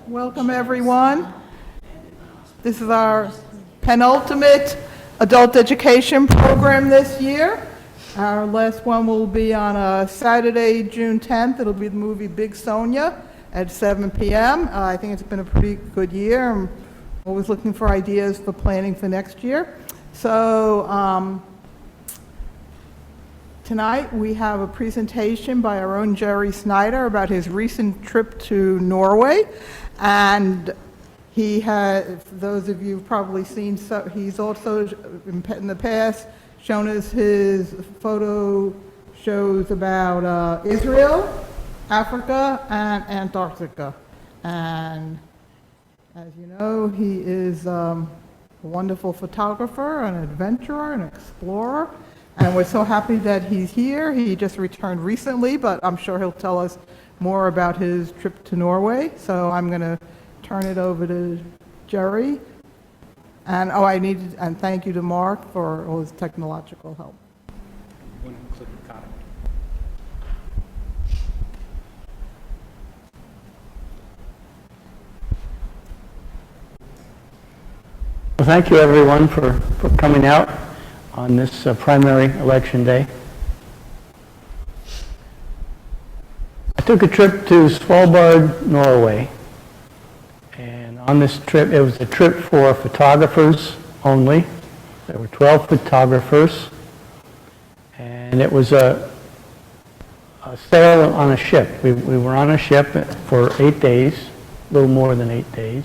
Welcome, everyone. This is our penultimate adult education program this year. Our last one will be on Saturday, June 10th. It'll be the movie Big Sonia at 7 p.m. I think it's been a pretty good year. I'm always looking for ideas for planning for next year. So tonight we have a presentation by our own Jerry Snyder about his recent trip to Norway. And he had, for those of you who've probably seen, so he's also in the past shown us his photo shows about Israel, Africa, and Antarctica. And as you know, he is a wonderful photographer, an adventurer, an explorer. And we're so happy that he's here. He just returned recently, but I'm sure he'll tell us more about his trip to Norway. So I'm going to turn it over to Jerry. And and thank you to Mark for all his technological help. Well, thank you everyone for coming out on this primary election day. I took a trip to Svalbard, Norway, and on this trip, it was a trip for photographers only. There were 12 photographers, and it was a sail on a ship. We were on a ship for 8 days, a little more than 8 days,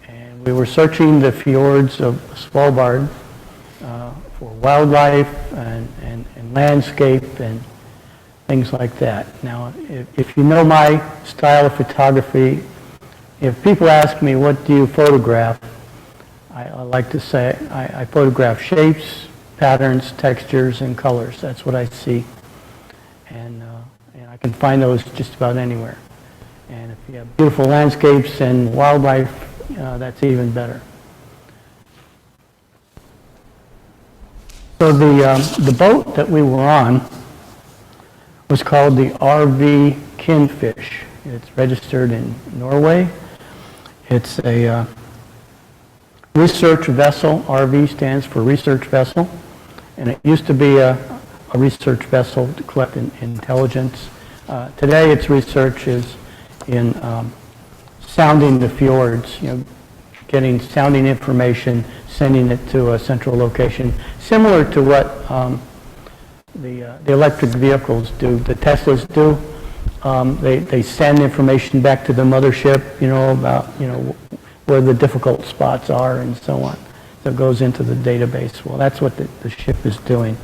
and we were searching the fjords of Svalbard for wildlife and landscape and things like that. Now, if you know my style of photography, if people ask me, what do you photograph? I like to say I photograph shapes, patterns, textures, and colors. That's what I see. And I can find those just about anywhere. And if you have beautiful landscapes and wildlife, that's even better. So the boat that we were on was called the RV Kinfish. It's registered in Norway. It's a research vessel. RV stands for research vessel. And it used to be a research vessel to collect intelligence. Today its research is in sounding the fjords, getting sounding information, sending it to a central location, similar to what the electric vehicles do, the Teslas do. They send information back to the mothership, about where the difficult spots are and so on. So it goes into the database. Well, that's what the ship is doing.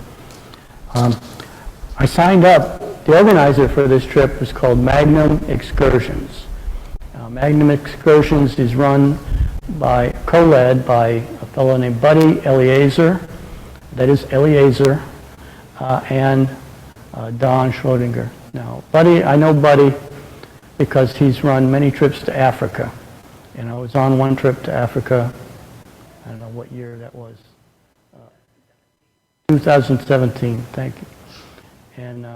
I signed up. The organizer for this trip was called Magnum Excursions. Magnum Excursions is run co-led by a fellow named Buddy Eliezer, that is Eliezer, and Don Schrodinger. Now, I know Buddy because he's run many trips to Africa. I was on one trip to Africa, I don't know what year that was, 2017, thank you. And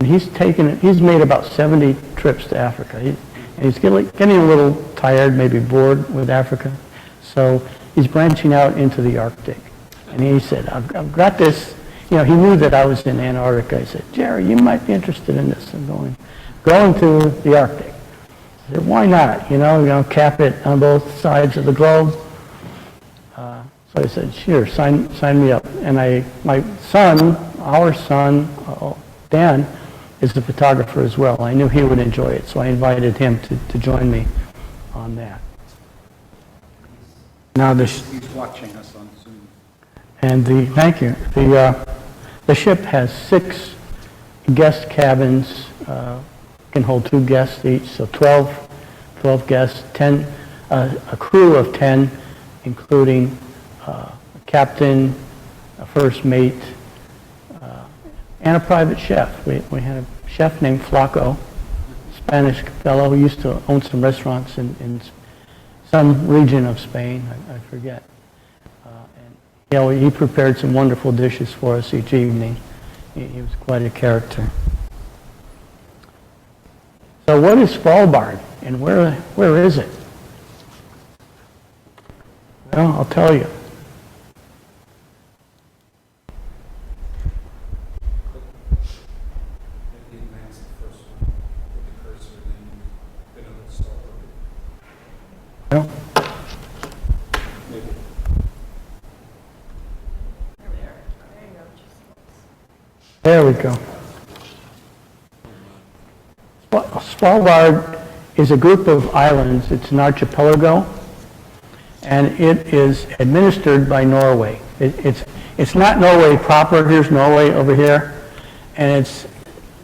he's made about 70 trips to Africa. He's getting a little tired, maybe bored with Africa. So he's branching out into the Arctic. And he said, I've got this, he knew that I was in Antarctica. He said, Jerry, you might be interested in this. I'm going to the Arctic. I said, why not? Cap it on both sides of the globe. So I said, sure, sign me up. And our son, Dan, is a photographer as well. I knew he would enjoy it, so I invited him to join me on that. Now he's watching us on Zoom. And thank you. The ship has 6 guest cabins, can hold 2 guests each, so 12 guests, 10, a crew of 10, including a captain, a first mate, and a private chef. We had a chef named Flaco, Spanish fellow who used to own some restaurants in some region of Spain, I forget. And he prepared some wonderful dishes for us each evening. He was quite a character. So what is Svalbard, and where is it? Well, I'll tell you. Maybe advance the first one with the cursor, then it'll start working. Well, Maybe. there we go. Svalbard is a group of islands. It's an archipelago, and it is administered by Norway. It's not Norway proper. Here's Norway over here, and it's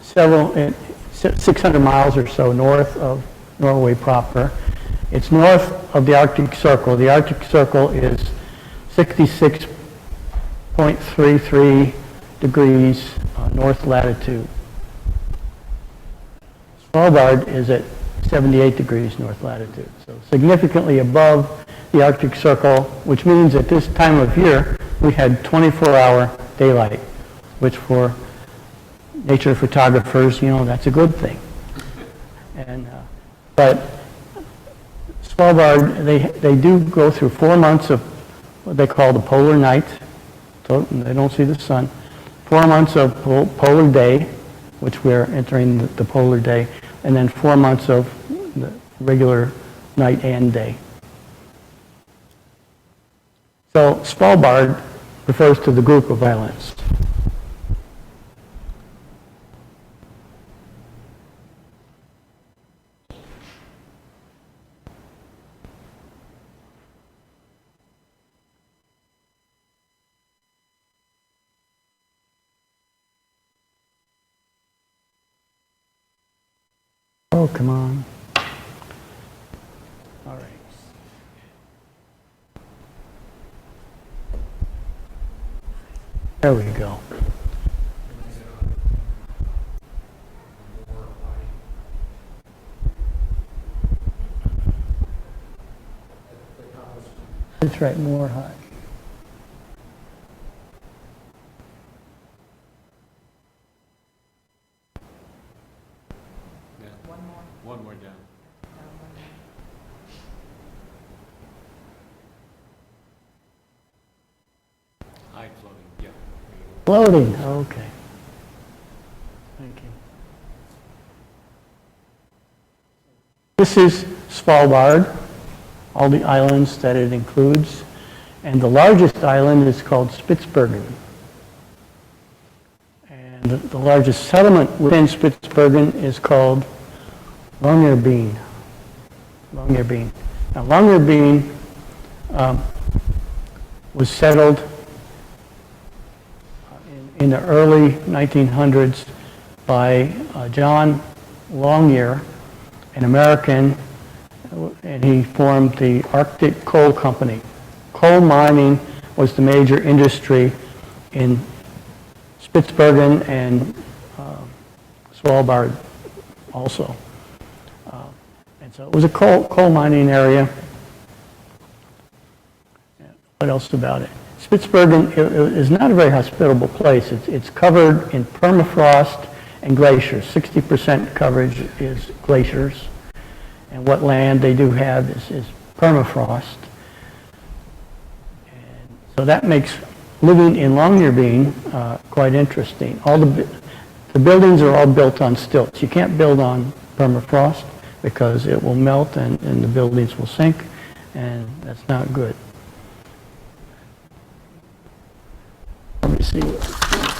600 miles or so north of Norway proper. It's north of the Arctic Circle. The Arctic Circle is 66.33 degrees north latitude. Svalbard is at 78 degrees north latitude, so significantly above the Arctic Circle, which means at this time of year we had 24-hour daylight, which for nature photographers, that's a good thing. And but Svalbard, they do go through 4 months of what they call the polar night, so they don't see the sun. 4 months of polar day, which we're entering the polar day, and then 4 months of the regular night and day. So Svalbard refers to the group of islands. Oh, come on. All right. There we go. That's right, more high. One more down. High floating, yeah. Floating, okay. Thank you. This is Svalbard, all the islands that it includes, and the largest island is called Spitsbergen. And the largest settlement within Spitsbergen is called Longyearbyen. Longyearbyen. Now, Longyearbyen was settled in the early 1900s by John Longyear, an American, and he formed the Arctic Coal Company. Coal mining was the major industry in Spitsbergen and Svalbard also. And so it was a coal mining area. What else about it? Spitsbergen is not a very hospitable place. It's covered in permafrost and glaciers. 60% coverage is glaciers. And what land they do have is permafrost. And so that makes living in Longyearbyen quite interesting. All the buildings are all built on stilts. You can't build on permafrost because it will melt and the buildings will sink, and that's not good. Let me see.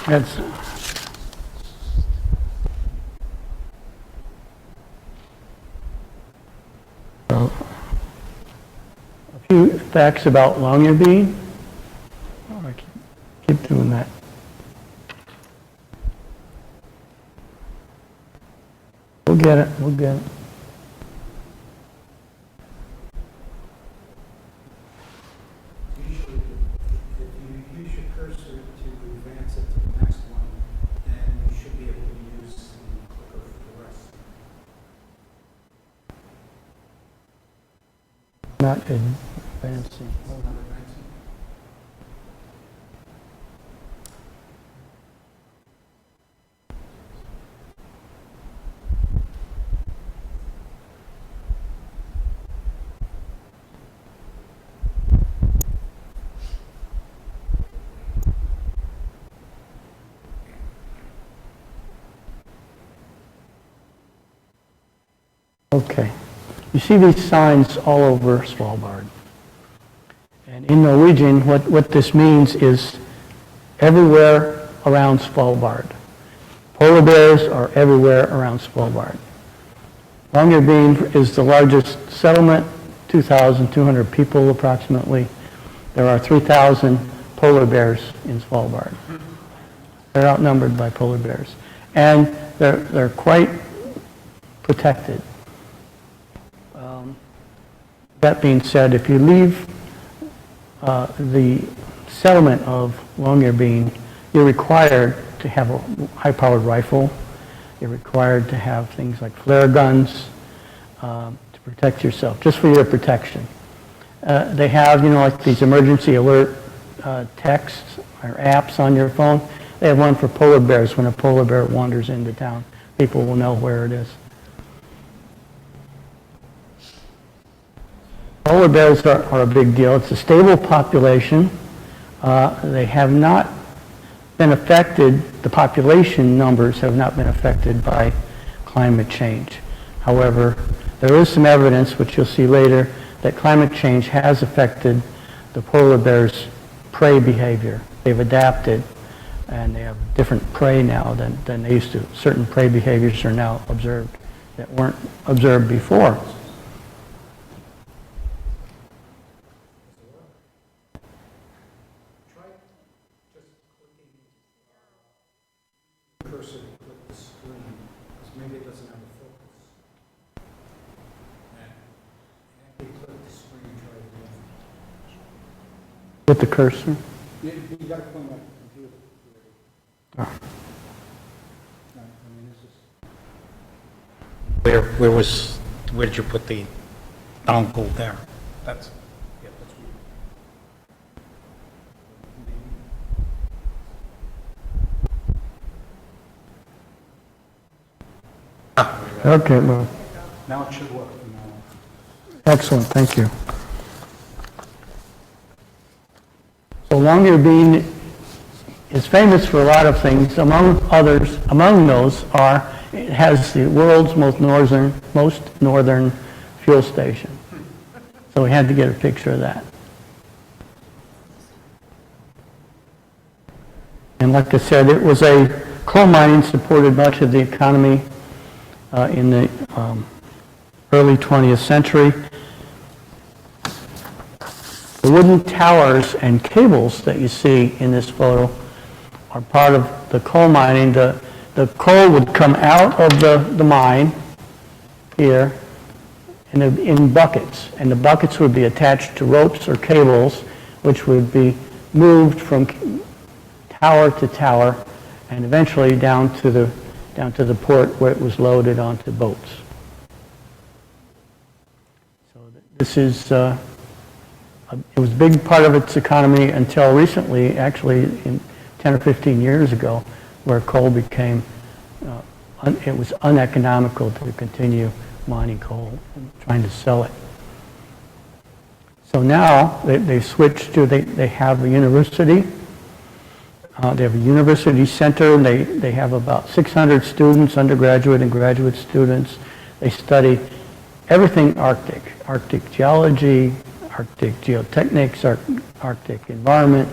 That's a few facts about Longyearbyen. Oh, I keep doing that. We'll get it. We'll get it. Usually, if you use your cursor to advance it to the next one, then you should be able to use the clicker for the rest. Not advancing. Hold on. Not advancing. Okay. You see these signs all over Svalbard. And in Norwegian, what this means is everywhere around Svalbard. Polar bears are everywhere around Svalbard. Longyearbyen is the largest settlement, 2,200 people approximately. There are 3,000 polar bears in Svalbard. They're outnumbered by polar bears. And they're quite protected. That being said, if you leave the settlement of Longyearbyen, you're required to have a high-powered rifle. You're required to have things like flare guns to protect yourself, just for your protection. They have, like these emergency alert texts or apps on your phone. They have one for polar bears. When a polar bear wanders into town, people will know where it is. Polar bears are a big deal. It's a stable population. They have not been affected, the population numbers have not been affected by climate change. However, there is some evidence, which you'll see later, that climate change has affected the polar bears' prey behavior. They've adapted, and they have different prey now than they used to. Certain prey behaviors are now observed that weren't observed before. Try just clicking cursor to click the screen, because maybe it doesn't have a focus. And after you click the screen, try again. With the cursor. You got to point at the computer. Oh. I mean, this is... Where did you put the dongle there? That's weird. Okay, well, Now it should work. excellent, thank you. So Longyearbyen is famous for a lot of things. Among those are, it has the world's most northern fuel station. So we had to get a picture of that. And like I said, it was coal mining supported much of the economy in the early 20th century. The wooden towers and cables that you see in this photo are part of the coal mining. The coal would come out of the mine here in buckets, and the buckets would be attached to ropes or cables, which would be moved from tower to tower and eventually down to the port where it was loaded onto boats. So this is it was a big part of its economy until recently, actually in 10 or 15 years ago, where coal became, it was uneconomical to continue mining coal and trying to sell it. So now they've switched to, they have a university. They have a university center. They have about 600 students, undergraduate and graduate students. They study everything Arctic, Arctic geology, Arctic geotechnics, Arctic environment,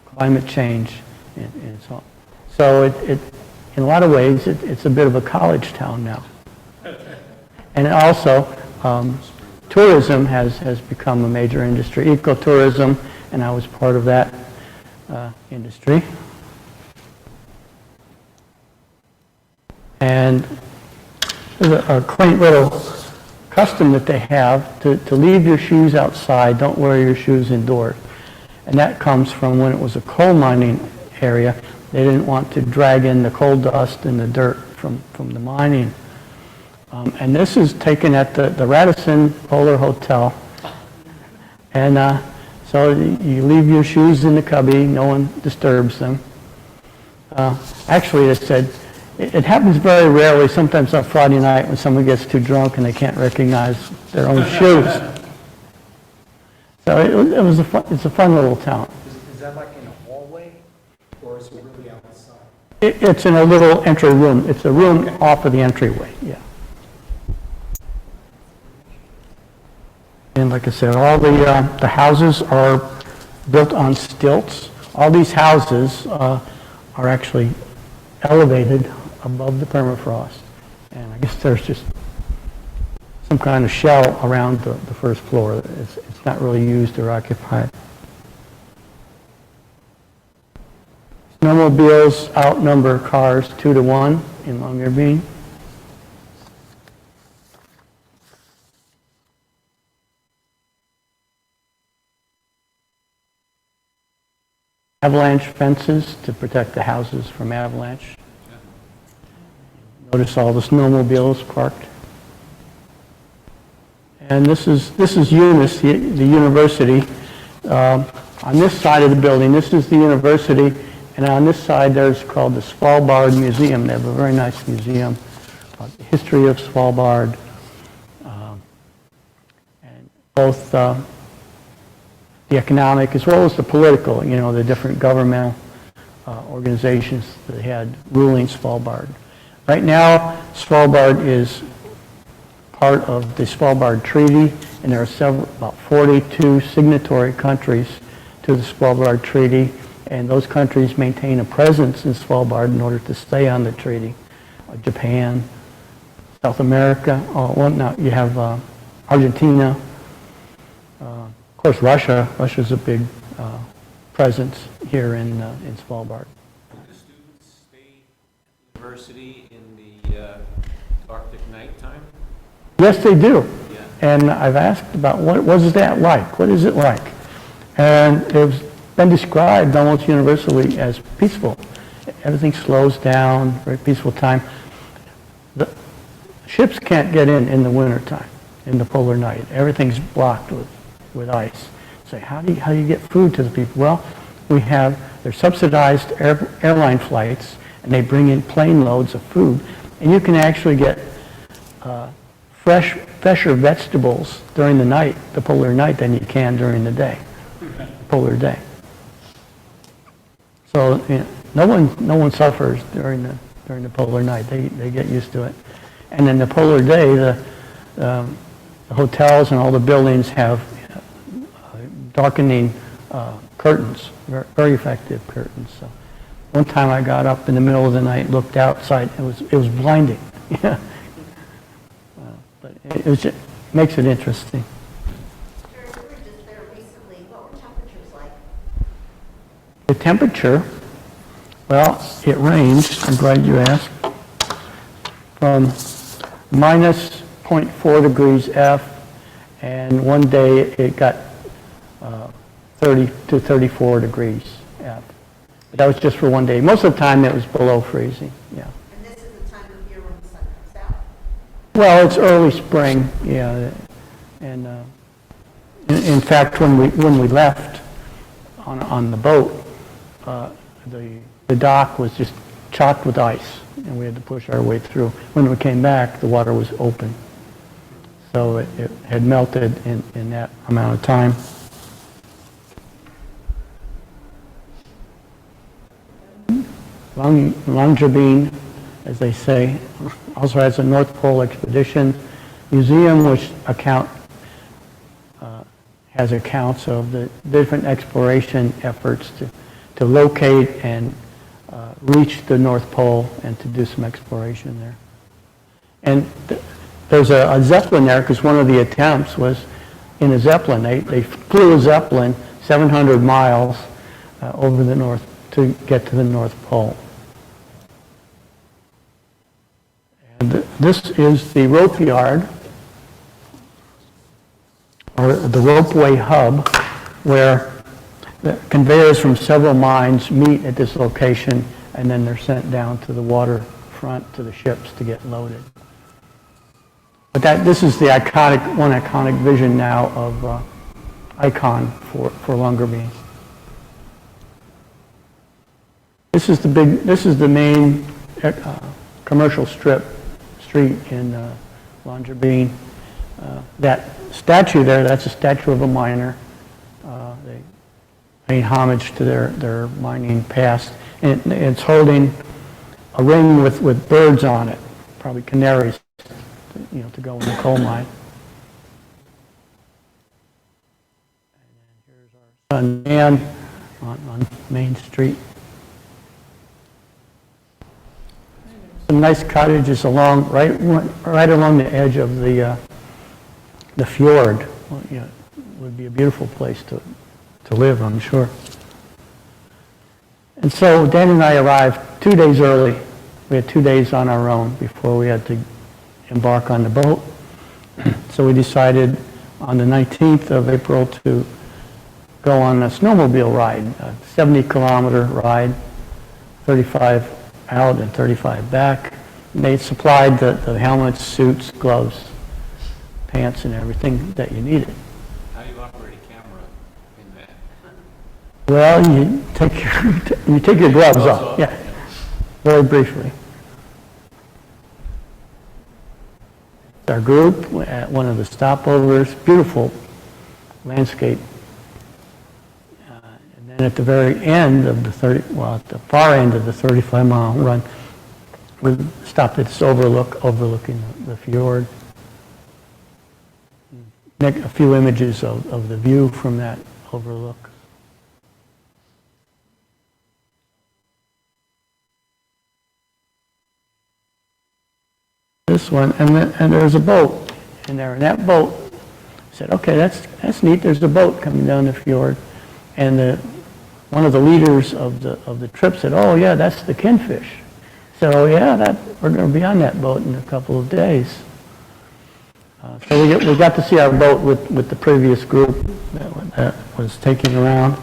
climate change, and so on. So it in a lot of ways, it's a bit of a college town now. And also, tourism has become a major industry, ecotourism, and I was part of that industry. And there's a quaint little custom that they have to leave your shoes outside, don't wear your shoes indoors. And that comes from when it was a coal mining area. They didn't want to drag in the coal dust and the dirt from the mining. And this is taken at the Radisson Polar Hotel. And so you leave your shoes in the cubby, no one disturbs them. Actually, they said, it happens very rarely, sometimes on Friday night when someone gets too drunk and they can't recognize their own shoes. So it's a fun little town. Is that like in a hallway, or is it really outside? It's in a little entry room. It's a room off of the entryway, yeah. And like I said, all the houses are built on stilts. All these houses are actually elevated above the permafrost. And I guess there's just some kind of shell around the first floor. It's not really used or occupied. Snowmobiles outnumber cars 2-to-1 in Longyearbyen. Avalanche fences to protect the houses from avalanche. Notice all the snowmobiles parked. And this is UNIS, the university. On this side of the building, this is the university, and on this side there's called the Svalbard Museum. They have a very nice museum about the history of Svalbard, and both the economic as well as the political, the different governmental organizations that had ruling Svalbard. Right now, Svalbard is part of the Svalbard Treaty, and there are about 42 signatory countries to the Svalbard Treaty, and those countries maintain a presence in Svalbard in order to stay on the treaty. Japan, South America, you have Argentina, of course Russia. Russia's a big presence here in Svalbard. Do the students stay at the university in the Arctic nighttime? Yes, they do. Yeah. And I've asked about what is that like? What is it like? And it's been described almost universally as peaceful. Everything slows down, very peaceful time. The ships can't get in the wintertime, in the polar night. Everything's blocked with ice. So how do you get food to the people? Well, they're subsidized airline flights, and they bring in plane loads of food. And you can actually get fresher vegetables during the night, the polar night, than you can during the day, polar day. So no one suffers during the polar night. They get used to it. And in the polar day, the hotels and all the buildings have darkening curtains, very effective curtains. So one time I got up in the middle of the night, looked outside, it was blinding. But it makes it interesting. Jerry, we were just there recently. What were temperatures like? The temperature, well, it ranged, I'm glad you asked, from minus 0.4 degrees F, and one day it got 30 to 34 degrees F. But that was just for one day. Most of the time it was below freezing, yeah. And this is the time of year when the sun comes out. Well, it's early spring, yeah, and in fact, when we left on the boat, the dock was just chocked with ice, and we had to push our way through. When we came back, the water was open, so it had melted in that amount of time. Longyearbyen, as they say, also has a North Pole Expedition Museum, which has accounts of the different exploration efforts to locate and reach the North Pole and to do some exploration there. And there's a Zeppelin there, because one of the attempts was in a Zeppelin. They flew a Zeppelin 700 miles over the north to get to the North Pole. And this is the rope yard, or the ropeway hub, where the conveyors from several mines meet at this location, and then they're sent down to the waterfront to the ships to get loaded. But this is the one iconic vision now of icon for Longyearbyen. This is the main commercial street in Longyearbyen. That statue there, that's a statue of a miner. They pay homage to their mining past. And it's holding a ring with birds on it, probably canaries, to go in the coal mine. on Dan on Main Street. Some nice cottages right along the edge of the fjord. Well, you know, would be a beautiful place to live, I'm sure. And so Dan and I arrived 2 days early. We had 2 days on our own before we had to embark on the boat. So we decided on the 19th of April to go on a snowmobile ride, a 70-kilometer ride, 35 out and 35 back. And they supplied the helmets, suits, gloves, pants, and everything that you needed. How do you operate a camera in that? Well, you take your gloves off. Yeah, very briefly. Our group at one of the stopovers, beautiful landscape. And then at the very end of at the far end of the 35-mile run, we stopped at this overlooking the fjord. A few images of the view from that overlook. This one, and there's a boat in there, and that boat, I said, okay, that's neat, there's a boat coming down the fjord, and one of the leaders of the trip said, oh yeah, that's the Kinfish. I said, oh yeah, we're going to be on that boat in a couple of days. So we got to see our boat with the previous group that was taking around.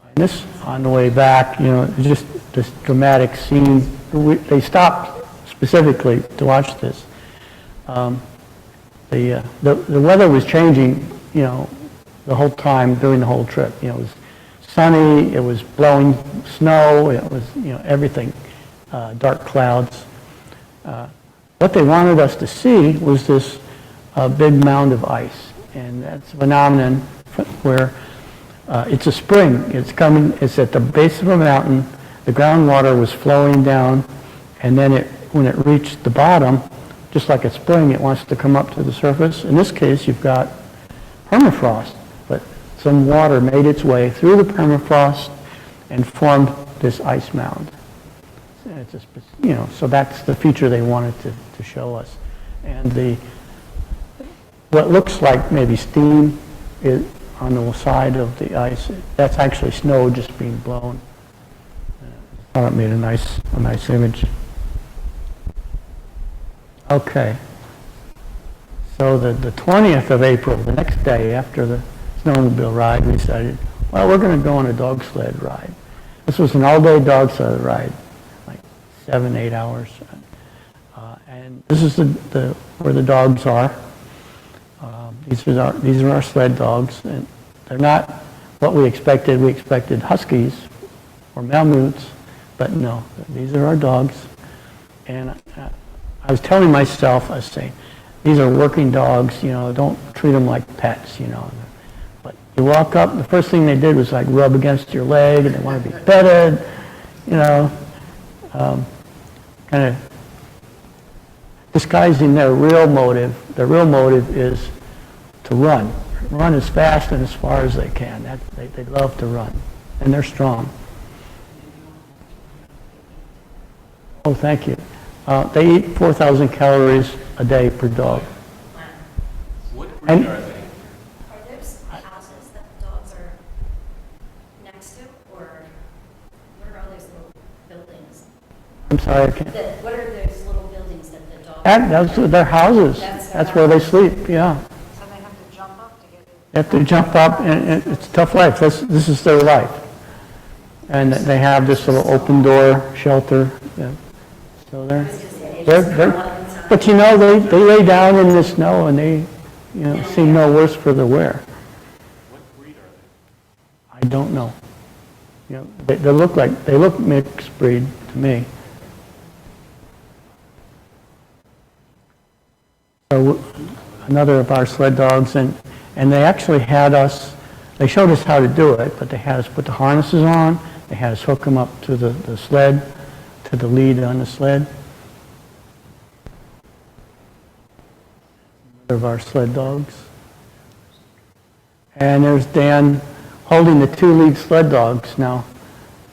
And this, on the way back, you know, just this dramatic scene. They stopped specifically to watch this. The weather was changing, you know, the whole time during the whole trip. You know, it was sunny, it was blowing snow, it was, you know, everything, dark clouds. What they wanted us to see was this big mound of ice, and that's a phenomenon where it's a spring. It's at the base of a mountain. The groundwater was flowing down, and then when it reached the bottom, just like a spring, it wants to come up to the surface. In this case, you've got permafrost, but some water made its way through the permafrost and formed this ice mound. It's so that's the feature they wanted to show us. And what looks like maybe steam is on the side of the ice, that's actually snow just being blown. I thought it made a nice image. Okay. So the 20th of April, the next day after the snowmobile ride, we decided, well, we're going to go on a dog sled ride. This was an all-day dog sled ride, like 7-8 hours. And this is where the dogs are. These are our sled dogs, and they're not what we expected. We expected huskies or Malamutes, but no, these are our dogs. And I was telling myself, I was saying, these are working dogs, you know, don't treat them like pets, you know. But you walk up, the first thing they did was like rub against your leg, and they want to be petted, you know, kind of disguising their real motive. Their real motive is to run as fast and as far as they can. They love to run, and they're strong. Oh, thank you. They eat 4,000 calories a day per dog. What breed are they? Are those houses that the dogs are next to, or what are all those little buildings? I'm sorry, I can't. What are those little buildings that the dogs? Those are their houses. That's where they sleep, yeah. So they have to jump up to get it? They have to jump up, and it's a tough life. This is their life. And they have this little open door shelter. Yeah. So but you know, they lay down in the snow, and they, you know, seem no worse for the wear. What breed are I don't know. You know, they look mixed breed to me. So another of our sled dogs, and they actually they showed us how to do it, but they had us put the harnesses on, they had us hook them up to the sled, to the lead on the sled. Another of our sled dogs. And there's Dan holding the two lead sled dogs. Now,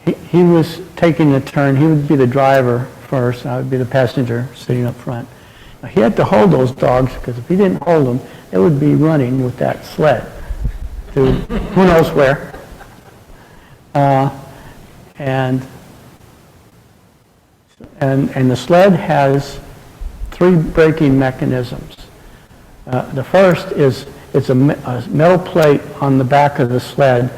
he was taking the turn. He would be the driver first. I would be the passenger sitting up front. Now, he had to hold those dogs because if he didn't hold them, they would be running with that sled to who knows where. And the sled has 3 braking mechanisms. The first is it's a metal plate on the back of the sled.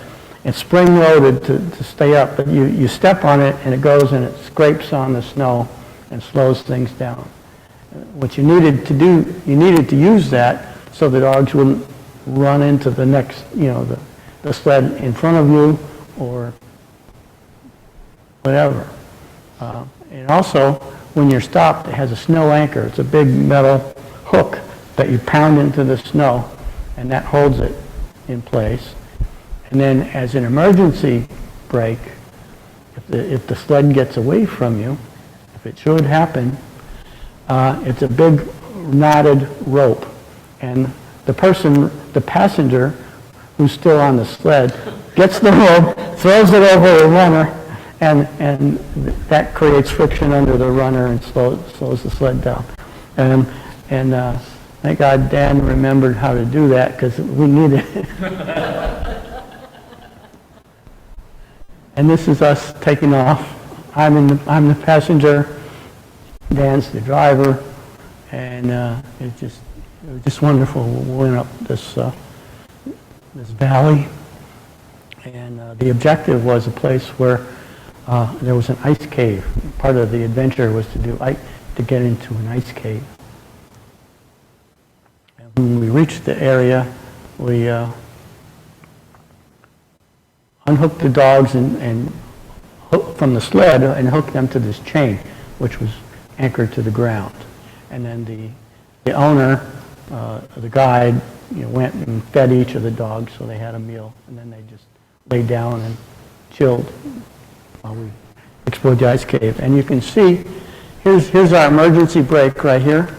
It's spring-loaded to stay up, but you step on it and it goes and it scrapes on the snow and slows things down. What you needed to do, you needed to use that so the dogs wouldn't run into the next, the sled in front of you or whatever. And also, when you're stopped, it has a snow anchor. It's a big metal hook that you pound into the snow, and that holds it in place. And then as an emergency brake, if the sled gets away from you, if it should happen, it's a big knotted rope. And the passenger who's still on the sled, gets the rope, throws it over the runner, and that creates friction under the runner and slows the sled down. And thank God Dan remembered how to do that because we needed it. And this is us taking off. I'm the passenger, Dan's the driver, and it was just wonderful. We went up this valley, and the objective was a place where there was an ice cave. Part of the adventure was to get into an ice cave. And when we reached the area, we unhooked the dogs and hooked from the sled and hooked them to this chain, which was anchored to the ground. And then the owner, the guide, went and fed each of the dogs so they had a meal, and then they just laid down and chilled while we explored the ice cave. And you can see, here's our emergency brake right here.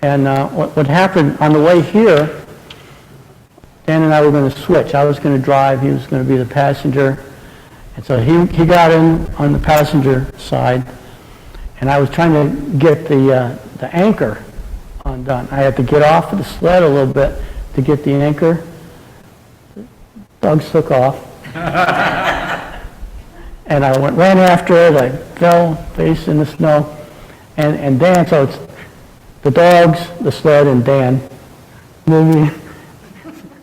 And what happened on the way here, Dan and I were going to switch. I was going to drive, he was going to be the passenger. And so he got in on the passenger side, and I was trying to get the anchor undone. I had to get off of the sled a little bit to get the anchor. Dogs took off. And I ran after it. I fell face in the snow. And Dan, so it's the dogs, the sled, and Dan moving.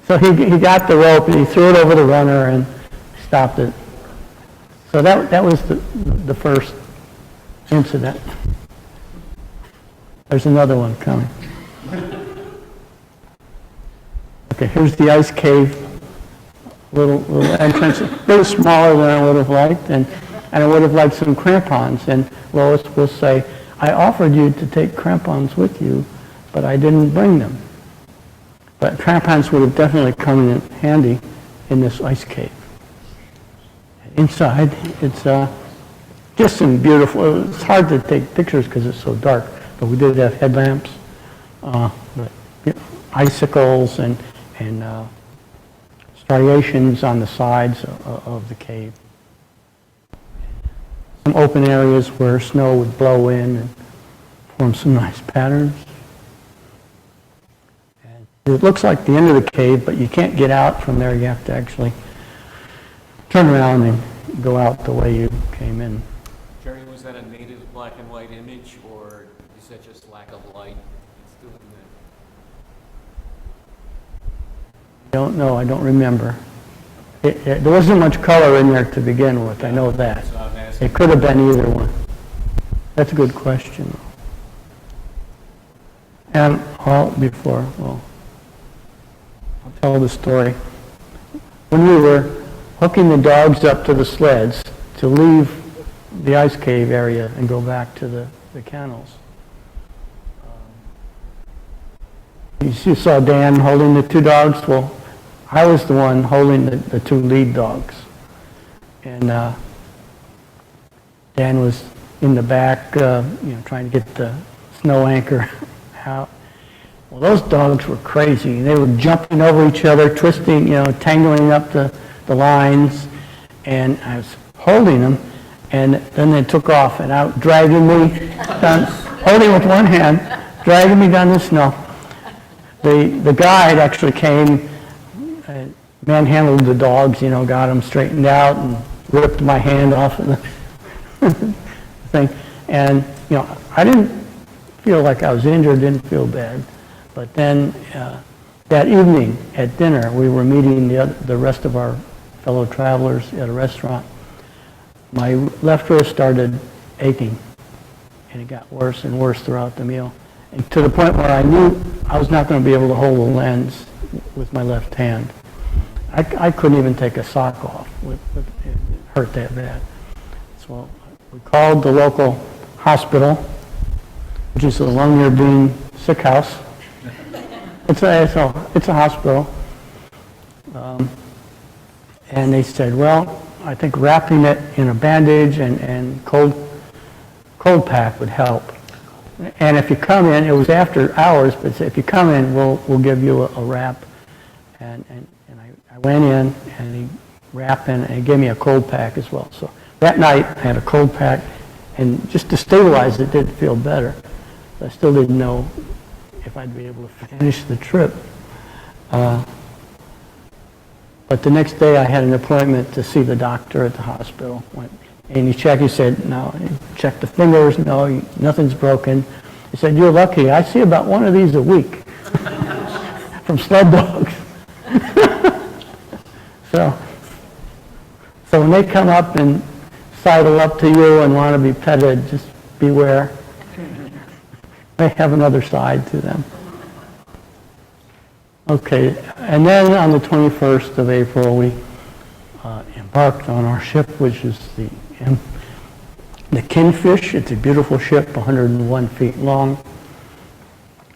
So he got the rope and he threw it over the runner and stopped it. So that was the first incident. There's another one coming. Okay, here's the ice cave, little entrance, a little smaller than I would have liked, and I would have liked some crampons. And Lois will say, I offered you to take crampons with you, but I didn't bring them. But crampons would have definitely come in handy in this ice cave. Inside, it's just some beautiful, it's hard to take pictures because it's so dark, but we did have headlamps, icicles and striations on the sides of the cave. Some open areas where snow would blow in and form some nice patterns. And it looks like the end of the cave, but you can't get out from there. You have to actually turn around and go out the way you came in. Jerry, was that a native black and white image, or is that just lack of light? It's doing that. I don't know. I don't remember. There wasn't much color in there to begin with. I know that. So I'm asking. It could have been either one. That's a good question. And I'll tell the story. When we were hooking the dogs up to the sleds to leave the ice cave area and go back to the kennels, you saw Dan holding the two dogs. Well, I was the one holding the two lead dogs. And Dan was in the back, trying to get the snow anchor out. Well, those dogs were crazy. They were jumping over each other, twisting, tangling up the lines, and I was holding them, and then they took off and out, dragging me down, holding with one hand, dragging me down the snow. The guide actually came, manhandled the dogs, got them straightened out and ripped my hand off of the thing. And, I didn't feel like I was injured, didn't feel bad. But then that evening at dinner, we were meeting the rest of our fellow travelers at a restaurant. My left wrist started aching, and it got worse and worse throughout the meal. And to the point where I knew I was not going to be able to hold the lens with my left hand. I couldn't even take a sock off. It hurt that bad. So we called the local hospital, which is the Longyear Bean Sick House. It's a hospital. And they said, well, I think wrapping it in a bandage and cold pack would help. And if you come in, it was after hours, but if you come in, we'll give you a wrap. And I went in, and he wrapped in, and he gave me a cold pack as well. So that night, I had a cold pack, and just to stabilize it did feel better. I still didn't know if I'd be able to finish the trip. But the next day, I had an appointment to see the doctor at the hospital. And he checked, he said, no, he checked the fingers, no, nothing's broken. He said, you're lucky, I see about one of these a week from sled dogs. So when they come up and sidle up to you and want to be petted, just beware. They have another side to them. Okay, and then on the 21st of April, we embarked on our ship, which is the Kingfish. It's a beautiful ship, 101 feet long.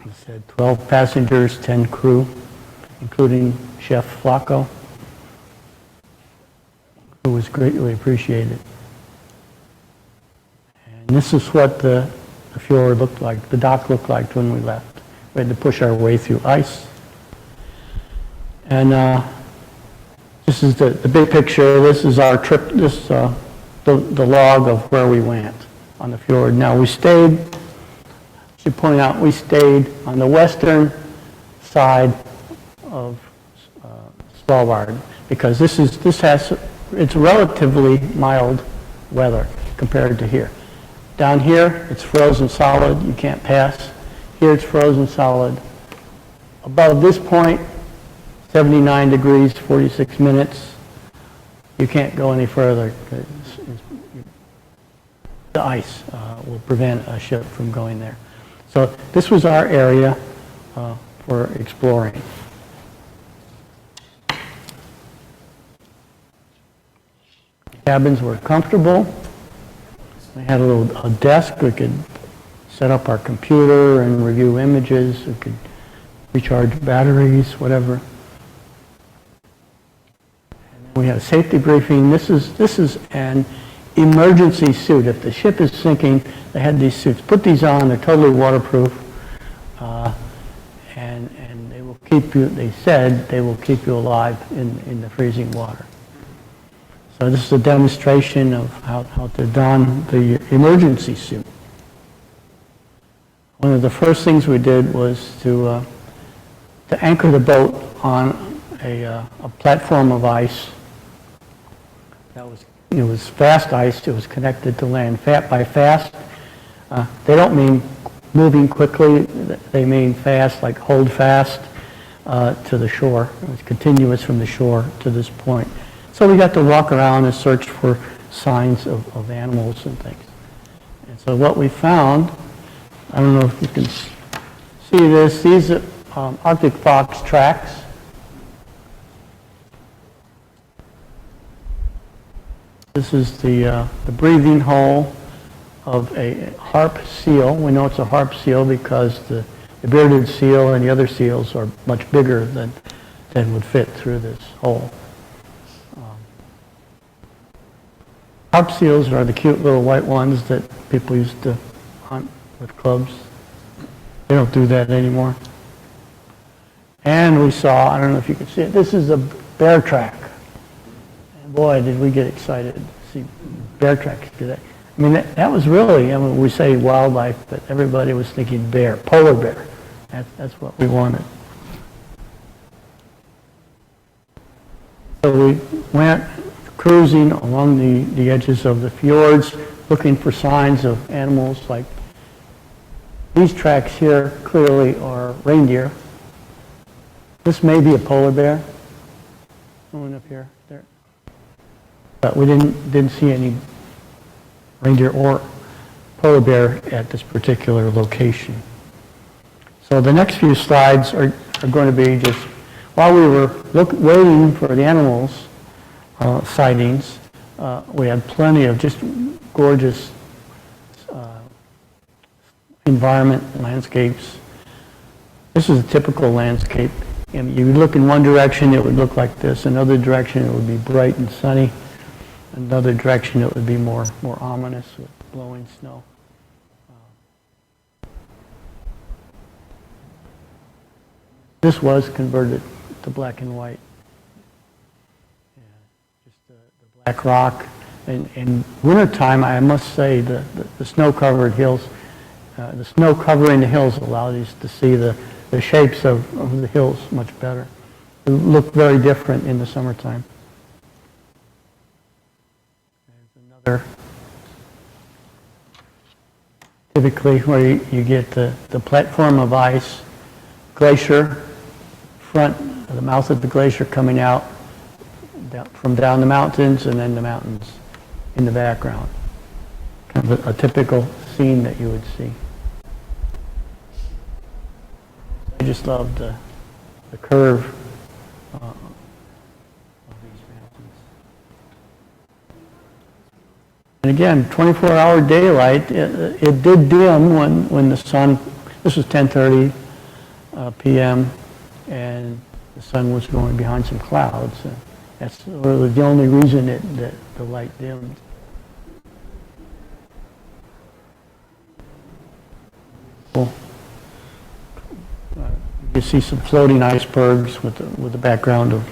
It said 12 passengers, 10 crew, including Chef Flacco, who was greatly appreciated. And this is what the fjord looked like, the dock looked like when we left. We had to push our way through ice. And this is the big picture. This is our trip, the log of where we went on the fjord. Now we stayed, I should point out, we stayed on the western side of Svalbard because it's relatively mild weather compared to here. Down here, it's frozen solid, you can't pass. Here it's frozen solid. Above this point, 79 degrees, 46 minutes. You can't go any further because the ice will prevent a ship from going there. So this was our area for exploring. Cabins were comfortable. We had a desk. We could set up our computer and review images. We could recharge batteries, whatever. We had a safety briefing. This is an emergency suit. If the ship is sinking, they had these suits. Put these on. They're totally waterproof, and they will keep you. They said they will keep you alive in the freezing water. So this is a demonstration of how to don the emergency suit. One of the first things we did was to anchor the boat on a platform of ice. It was fast ice. It was connected to land. By fast, they don't mean moving quickly. They mean fast, like hold fast to the shore. It was continuous from the shore to this point. So we got to walk around and search for signs of animals and things. And so what we found, I don't know if you can see this. These are Arctic fox tracks. This is the breathing hole of a harp seal. We know it's a harp seal because the bearded seal and the other seals are much bigger than would fit through this hole. Harp seals are the cute little white ones that people used to hunt with clubs. They don't do that anymore. And we saw, I don't know if you can see it, this is a bear track. And boy, did we get excited to see bear tracks today. I mean, that was really, I mean, we say wildlife, but everybody was thinking bear, polar bear. That's what we wanted. So we went cruising along the edges of the fjords, looking for signs of animals like these tracks here clearly are reindeer. This may be a polar bear. One up here, there. But we didn't see any reindeer or polar bear at this particular location. So the next few slides are going to be just while we were waiting for the animals sightings. We had plenty of just gorgeous environment, landscapes. This is a typical landscape. And you look in one direction, it would look like this. Another direction, it would be bright and sunny. Another direction, it would be more ominous with blowing snow. This was converted to black and white. Yeah, just the black rock. In wintertime, I must say, the snow-covered hills, the snow covering the hills allowed us to see the shapes of the hills much better. It looked very different in the summertime. There's another, typically where you get the platform of ice, glacier, front of the mouth of the glacier coming out from down the mountains, and then the mountains in the background. Kind of a typical scene that you would see. I just love the curve of these mountains. And again, 24-hour daylight, it did dim when the sun, this was 10:30 p.m., and the sun was going behind some clouds. That's really the only reason that the light dimmed. Cool. You see some floating icebergs with the background of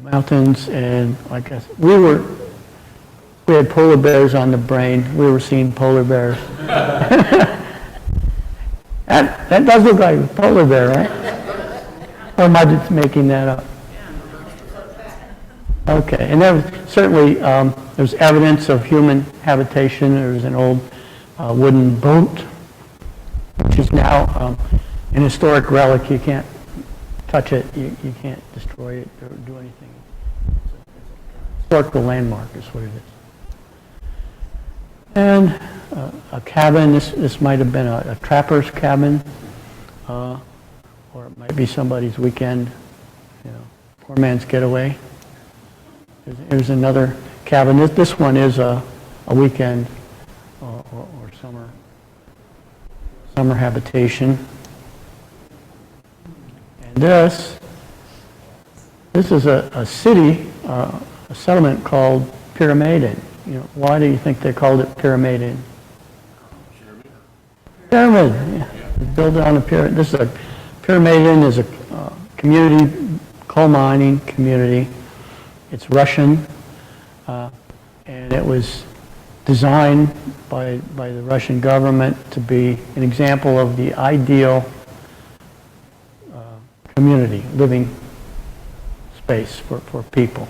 mountains, and like I said, we had polar bears on the brain. We were seeing polar bears. That does look like a polar bear, right? Or am I just making that up? Okay, and there was certainly there's evidence of human habitation. There was an old wooden boat, which is now an historic relic. You can't touch it. You can't destroy it or do anything. It's a historical landmark is what it is. And a cabin. This might have been a trapper's cabin, or it might be somebody's weekend, poor man's getaway. Here's another cabin. This one is a weekend or summer habitation. And this is a city, a settlement called Pyramiden. Why do you think they called it Pyramiden? Pyramid. Yeah. Built on a pyramid. This is Pyramiden is a community, coal mining community. It's Russian, and it was designed by the Russian government to be an example of the ideal community, living space for people.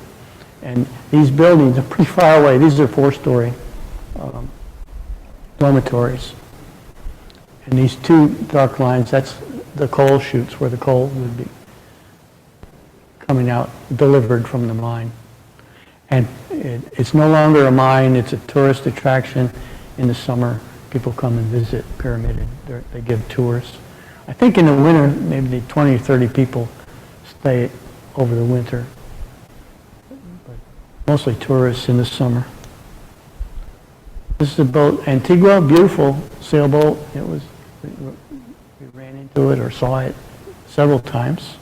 And these buildings are pretty far away. These are 4-story dormitories. And these two dark lines, that's the coal chutes where the coal would be coming out, delivered from the mine. And it's no longer a mine, it's a tourist attraction. In the summer, people come and visit Pyramiden. They give tours. I think in the winter, maybe 20 or 30 people stay over the winter. But mostly tourists in the summer. This is a boat, Antigua, beautiful sailboat. It was, we ran into it or saw it several times.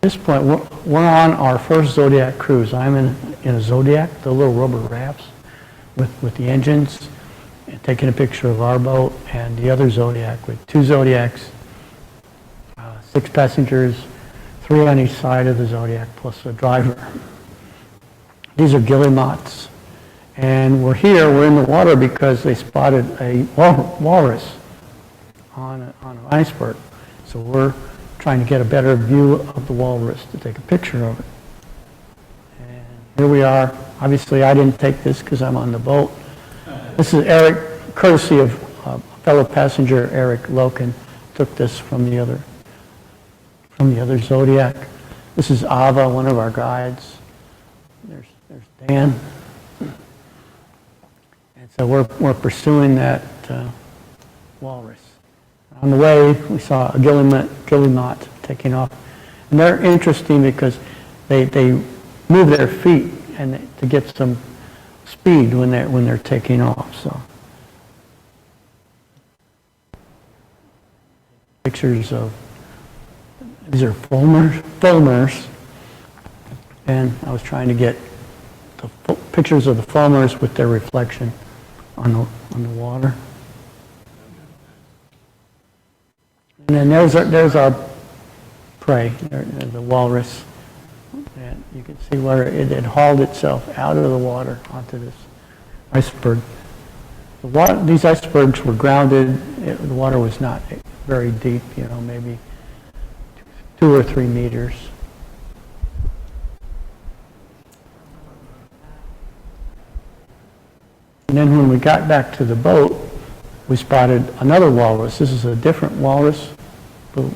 At this point, we're on our first Zodiac cruise. I'm in a Zodiac, the little rubber rafts with the engines. taking a picture of our boat and the other Zodiac with 2 Zodiacs, 6 passengers, 3 on each side of the Zodiac plus a driver. These are guillemots. And we're in the water because they spotted a walrus on an iceberg. So we're trying to get a better view of the walrus to take a picture of it. And here we are. Obviously, I didn't take this because I'm on the boat. This is Eric, courtesy of fellow passenger Eric Loken, took this from the other Zodiac. This is Ava, one of our guides. There's Dan. And so we're pursuing that walrus. On the way, we saw a guillemot taking off. And they're interesting because they move their feet and to get some speed when they're taking off. So pictures of these are fulmars, and I was trying to get the pictures of the fulmars with their reflection on the water. And then there's our prey, the walrus. And you can see where it had hauled itself out of the water onto this iceberg. These icebergs were grounded. The water was not very deep, maybe 2 or 3 meters. And then when we got back to the boat, we spotted another walrus. This is a different walrus,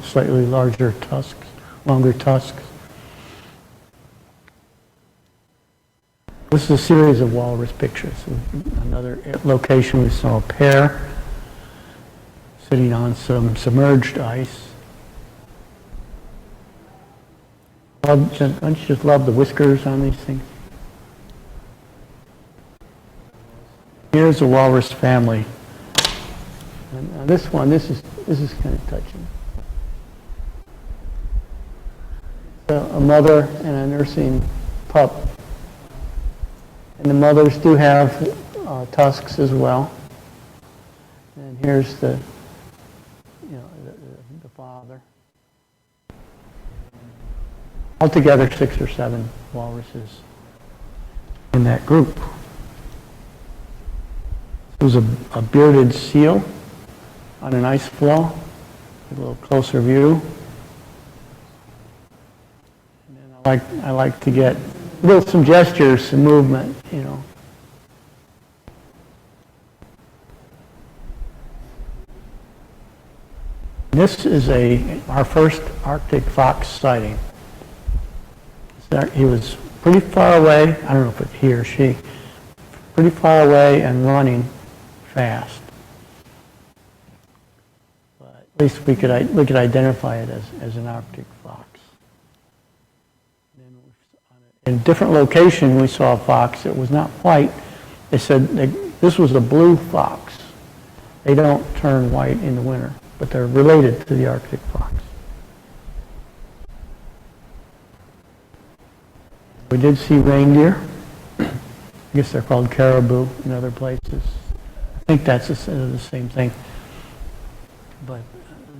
slightly larger tusks, longer tusks. This is a series of walrus pictures. Another location, we saw a pair sitting on some submerged ice. Don't you just love the whiskers on these things? Here's a walrus family. And this is kind of touching. So a mother and a nursing pup. And the mothers do have tusks as well. And here's the father. Altogether 6 or 7 walruses in that group. This was a bearded seal on an ice floe. A little closer view. And then I like to get some gestures, some movement, This is our first Arctic fox sighting. He was pretty far away. I don't know if it's he or she. Pretty far away and running fast. But at least we could identify it as an Arctic fox. In a different location, we saw a fox. It was not white. They said this was a blue fox. They don't turn white in the winter, but they're related to the Arctic fox. We did see reindeer. I guess they're called caribou in other places. I think that's the same thing. But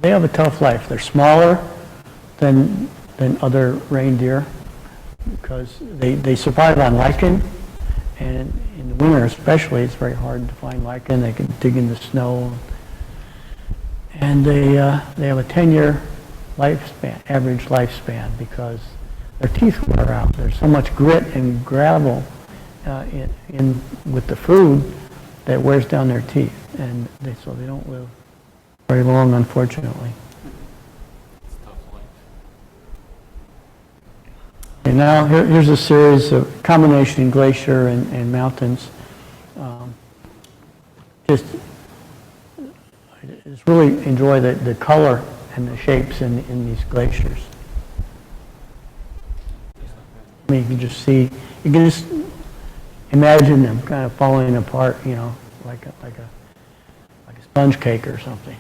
they have a tough life. They're smaller than other reindeer because they survive on lichen, and in the winter especially it's very hard to find lichen. They can dig in the snow, and they have a 10-year lifespan, average lifespan, because their teeth wear out. There's so much grit and gravel in with the food that wears down their teeth, and so they don't live very long, unfortunately. It's a tough life. And now here's a series of combination glacier and mountains. Just really enjoy the color and the shapes in these glaciers. I mean, you can just imagine them kind of falling apart, like a sponge cake or something.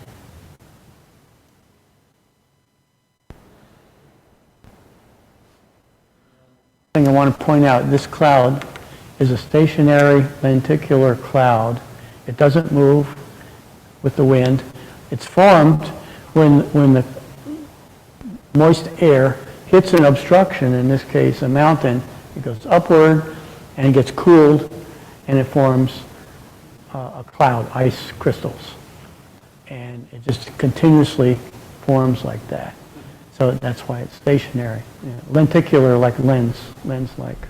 Thing I want to point out, this cloud is a stationary lenticular cloud. It doesn't move with the wind. It's formed when the moist air hits an obstruction, in this case a mountain. It goes upward and it gets cooled and it forms a cloud, ice crystals. And it just continuously forms like that. So that's why it's stationary. Lenticular, like lens-like.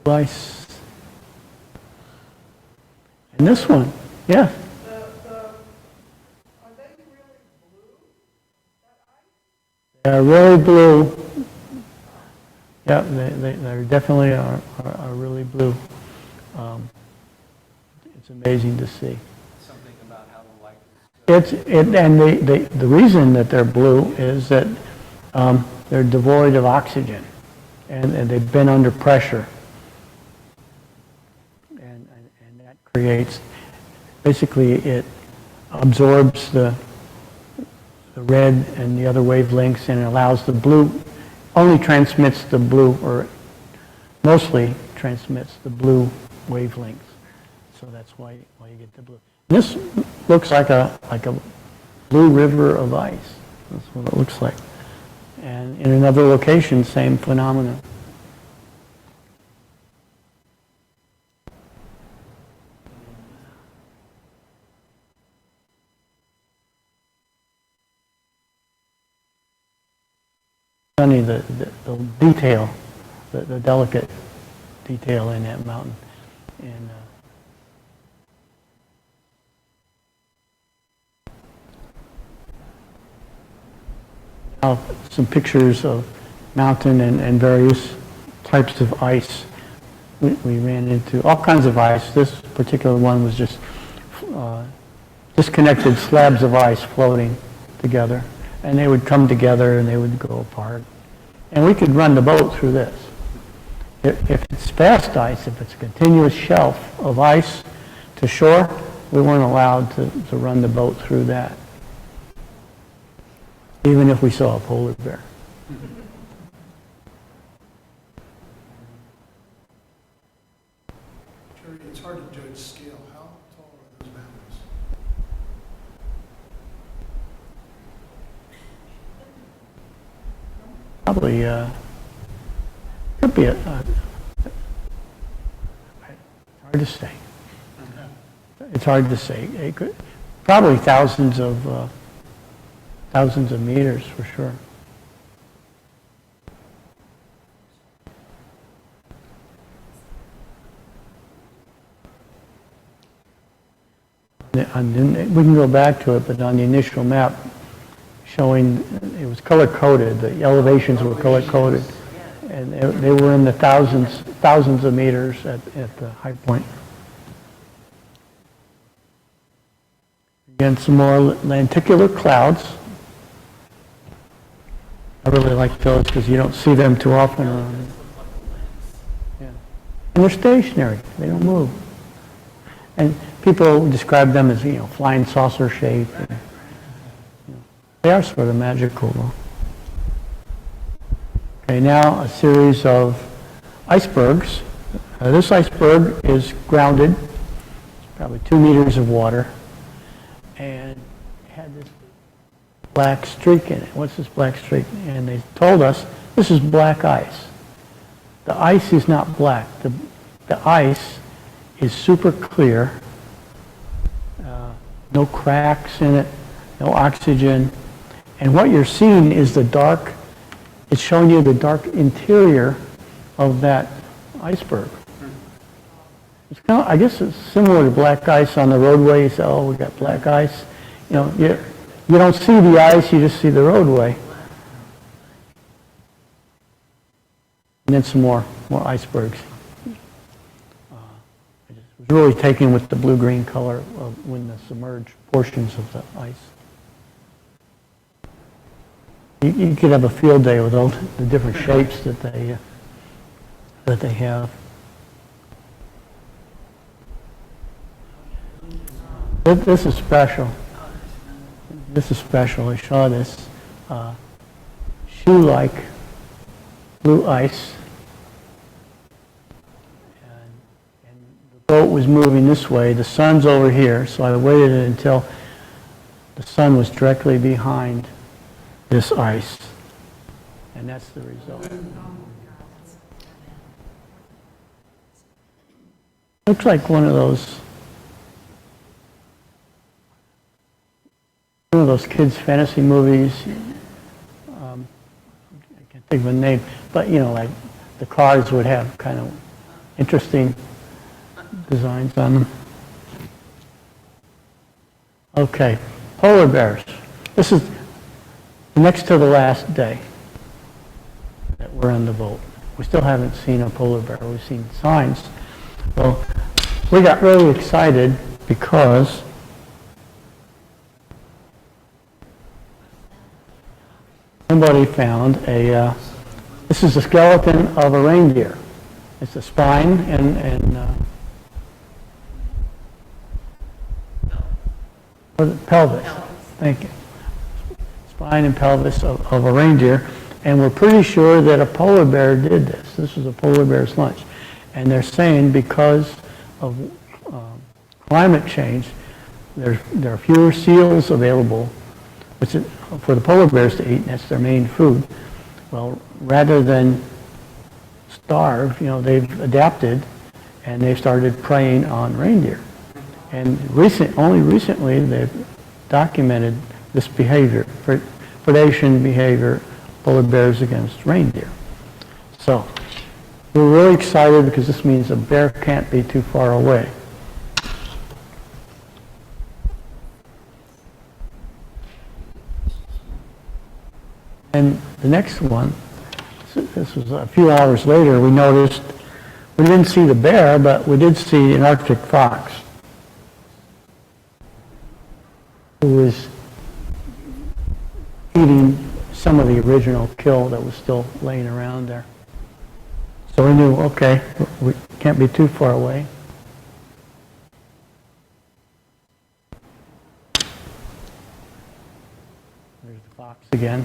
Ice. And this one, yeah. Are they really blue, that ice? They're really blue. Yeah, they definitely are really blue. It's amazing to see. Something about how the light. And the reason that they're blue is that they're devoid of oxygen, and they've been under pressure, and that creates, basically it absorbs the red and the other wavelengths, and it allows the blue, only transmits the blue, or mostly transmits the blue wavelengths. So that's why you get the blue. This looks like a blue river of ice. That's what it looks like. And in another location, same phenomenon. Funny, the detail, the delicate detail in that mountain. And now some pictures of mountain and various types of ice. We ran into all kinds of ice. This particular one was just disconnected slabs of ice floating together. And they would come together and they would go apart. And we could run the boat through this. If it's fast ice, if it's a continuous shelf of ice to shore, we weren't allowed to run the boat through that, even if we saw a polar bear. Jerry, it's hard to judge scale. How tall are those mountains? Probably could be it's hard to say. It's hard to say. It could, probably thousands of meters for sure. And then we can go back to it, but on the initial map showing, it was color-coded, the elevations were color-coded, and they were in the thousands of meters at the high point. Again, some more lenticular clouds. I really like those because you don't see them too often around. Yeah. And they're stationary, they don't move. And people describe them as, flying saucer shape. And, they are sort of magical, though. Okay, now a series of icebergs. This iceberg is grounded, probably 2 meters of water, and it had this black streak in it. What's this black streak? And they told us this is black ice. The ice is not black. The ice is super clear, no cracks in it, no oxygen. And what you're seeing is it's showing you the dark interior of that iceberg. It's kind of, I guess it's similar to black ice on the roadway. You say, oh, we got black ice. You don't see the ice, you just see the roadway. And then some more icebergs. I was really taken with the blue-green color of when the submerged portions of the ice. You could have a field day with all the different shapes that they have. This is special. This is special. I saw this shoe-like blue ice. And the boat was moving this way. The sun's over here, so I waited until the sun was directly behind this ice. And that's the result. Looks like one of those kids' fantasy movies. I can't think of a name, but you know, like the cars would have kind of interesting designs on them. Okay, polar bears. This is next to the last day that we're on the boat. We still haven't seen a polar bear. We've seen signs. Well, we got really excited because somebody found this is a skeleton of a reindeer. It's a spine and pelvis. Thank you. Spine and pelvis of a reindeer. And we're pretty sure that a polar bear did this. This was a polar bear's lunch. And they're saying because of climate change, there are fewer seals available for the polar bears to eat, and that's their main food. Well, rather than starve, you know, they've adapted and they've started preying on reindeer. And only recently they've documented this behavior, predation behavior, polar bears against reindeer. So we're really excited because this means a bear can't be too far away. And the next one, this was a few hours later, we noticed, we didn't see the bear, but we did see an Arctic fox who was eating some of the original kill that was still laying around there. So we knew, okay, we can't be too far away. There's the fox again.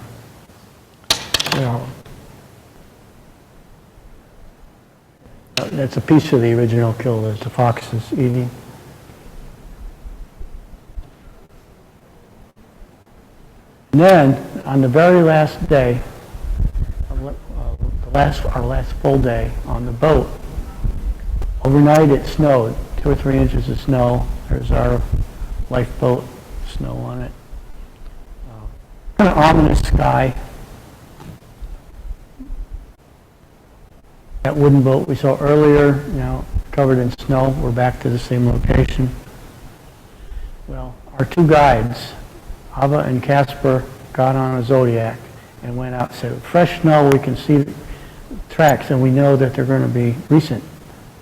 That's a piece of the original kill that the fox is eating. And then, on the very last day, our last full day on the boat, overnight it snowed, 2 or 3 inches of snow. There's our lifeboat, snow on it. Kind of ominous sky. That wooden boat we saw earlier, now covered in snow. We're back to the same location. Well, our 2 guides, Ava and Casper, got on a Zodiac and went out and said, fresh snow, we can see tracks, and we know that they're going to be recent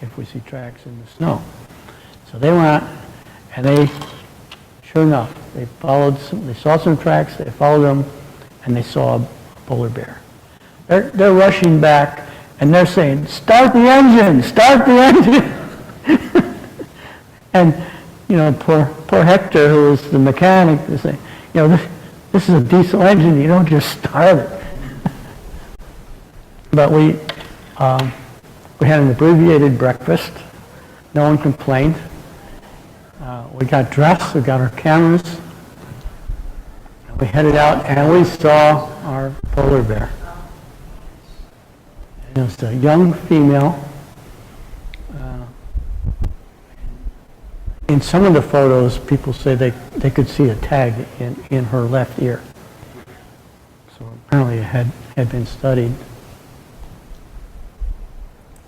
if we see tracks in the snow. So they went out, and they, sure enough, they saw some tracks, they followed them, and they saw a polar bear. They're rushing back, and they're saying, start the engine, start the engine. And, you know, poor Hector, who was the mechanic, is saying, you know, this is a diesel engine, you don't just start it. But we had an abbreviated breakfast. No one complained. We got dressed, we got our cameras, and we headed out, and we saw our polar bear. It was a young female. In some of the photos, people say they could see a tag in her left ear. So apparently it had been studied.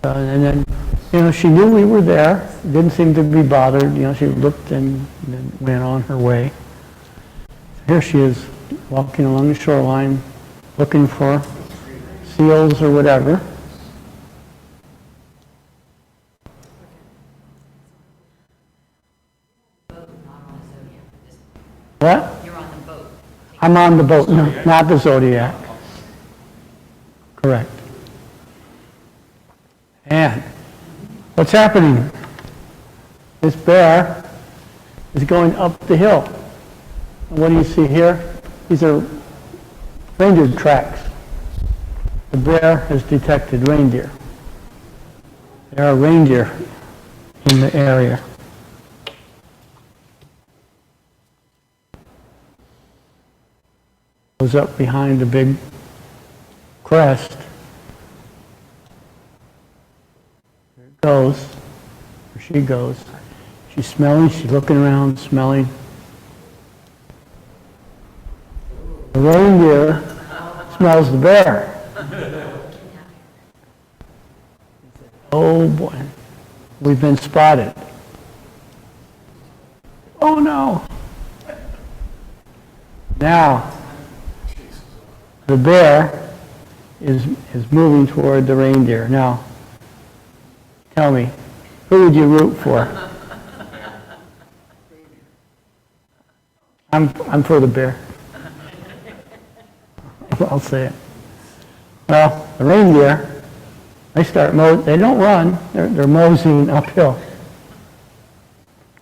And then, you know, she knew we were there. Didn't seem to be bothered. You know, she looked and then went on her way. Here she is, walking along the shoreline, looking for seals or whatever. What? You're on the boat. I'm on the boat, no, not the Zodiac. Correct. And what's happening? This bear is going up the hill. And what do you see here? These are reindeer tracks. the bear has detected reindeer. There are reindeer in the area. Goes up behind the big crest. There it goes, where she goes. She's smelling, she's looking around, smelling. The reindeer smells the bear. Oh boy, we've been spotted. Oh no. Now, the bear is moving toward the reindeer. Now, tell me, who would you root for? I'm for the bear. I'll say it. Well, the reindeer, they don't run, they're moseying uphill.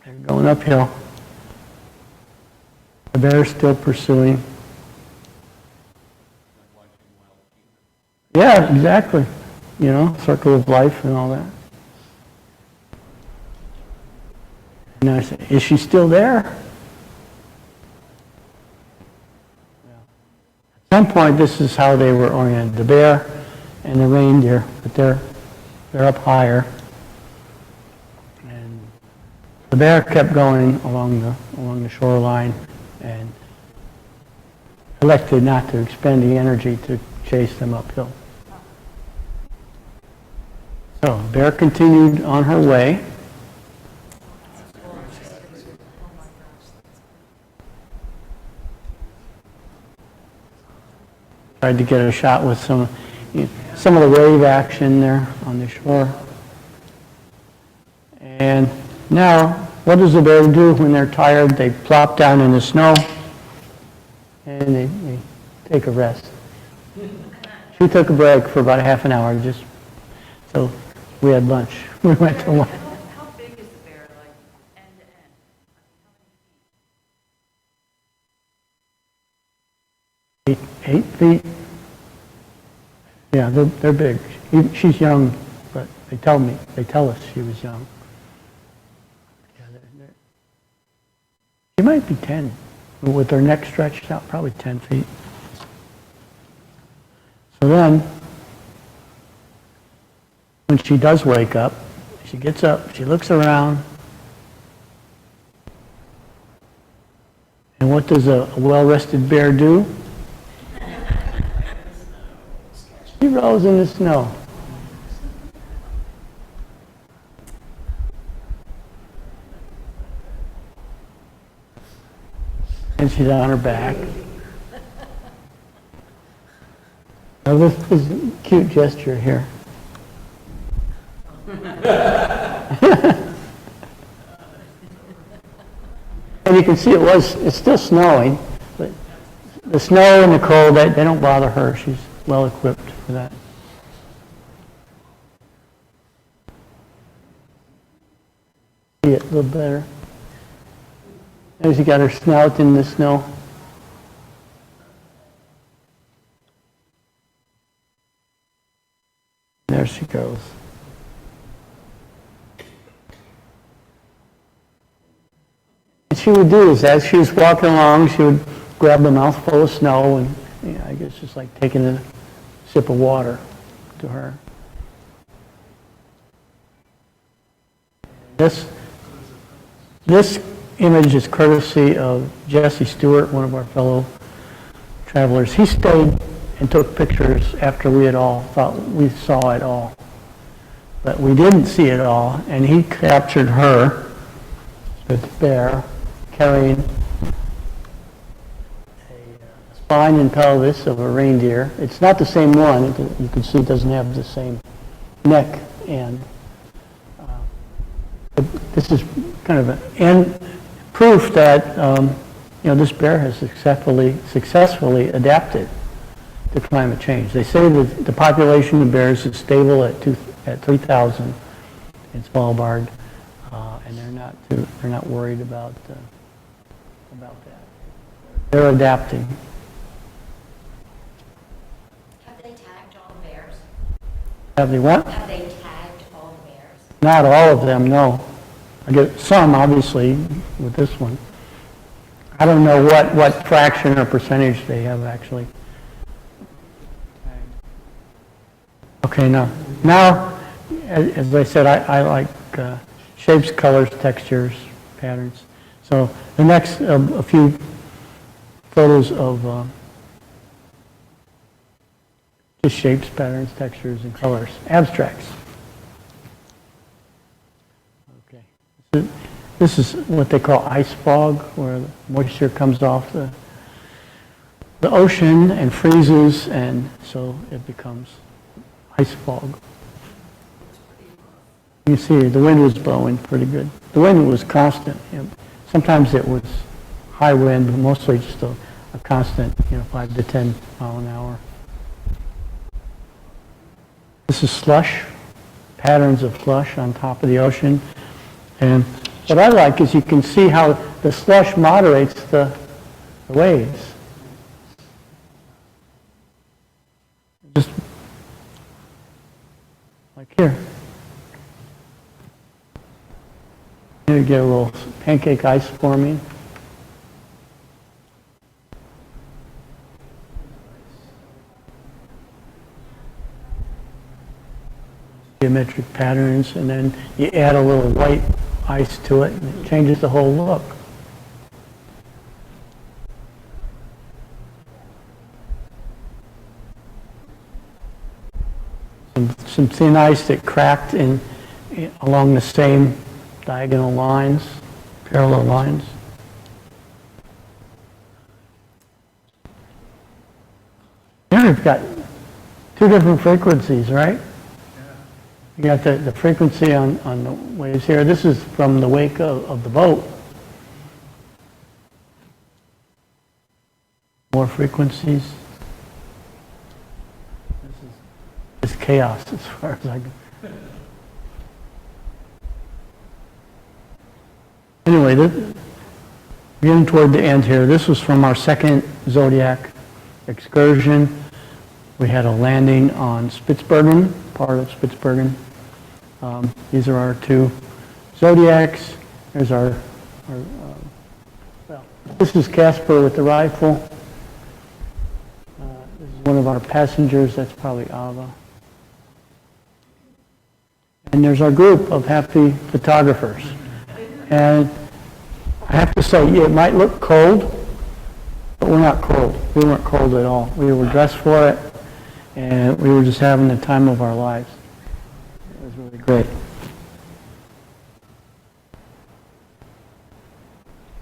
They're going uphill. The bear's still pursuing. Yeah, exactly. You know, circle of life and all that. And I say, is she still there? At some point, this is how they were oriented, the bear and the reindeer, but they're up higher. And the bear kept going along the shoreline and elected not to expend the energy to chase them uphill. So, the bear continued on her way. Tried to get a shot with some of the wave action there on the shore. And now, what does the bear do when they're tired? They plop down in the snow and they take a rest. She took a break for about half an hour, so we had lunch. We went to lunch. How big is the bear, like end to end? I mean, how many feet? 8 feet. Yeah, they're big. She's young, but they tell us she was young. Yeah, she might be 10. With her neck stretched out, probably 10 feet. So then, when she does wake up, she gets up, she looks around, and what does a well-rested bear do? She rolls in the snow. And she's on her back. Now this is a cute gesture here. And you can see it's still snowing, but the snow and the cold, they don't bother her. She's well equipped for that. See it a little better. There she got her snout in the snow. There she goes. What she would do is, as she was walking along, she would grab a mouthful of snow and, I guess just like taking a sip of water to her. This image is courtesy of Jesse Stewart, one of our fellow travelers. He stayed and took pictures after we had all thought we saw it all. But we didn't see it all, and he captured her, the bear, carrying a spine and pelvis of a reindeer. It's not the same one. You can see it doesn't have the same neck end. But this is kind of an proof that this bear has successfully adapted to climate change. They say that the population of bears is stable at 3,000 in Svalbard, and they're not worried about that. They're adapting. Have they tagged all the bears? Have they what? Have they tagged all the bears? Not all of them, no. I get some, obviously, with this one. I don't know what fraction or percentage they have actually. Okay, now, as I said, I like shapes, colors, textures, patterns. So the next, a few photos of just shapes, patterns, textures, and colors, abstracts. Okay. This is what they call ice fog, where the moisture comes off the ocean and freezes, and so it becomes ice fog. You see, the wind was blowing pretty good. The wind was constant. Sometimes it was high wind, but mostly just a constant, 5 to 10 mile an hour. This is slush, patterns of slush on top of the ocean. And what I like is you can see how the slush moderates the waves. Just like here. Here you get a little pancake ice forming. Geometric patterns, and then you add a little white ice to it, and it changes the whole look. Some thin ice that cracked along the same diagonal lines, parallel lines. Here we've got two different frequencies, right? You got the frequency on the waves here. This is from the wake of the boat. More frequencies. This is chaos as far as I go. Anyway, getting toward the end here. This was from our second Zodiac excursion. We had a landing on Spitsbergen, part of Spitsbergen. These are our two Zodiacs. There's our well, this is Casper with the rifle. This is one of our passengers. That's probably Ava. And there's our group of happy photographers. And I have to say, it might look cold, but we're not cold. We weren't cold at all. We were dressed for it, and we were just having the time of our lives. It was really great.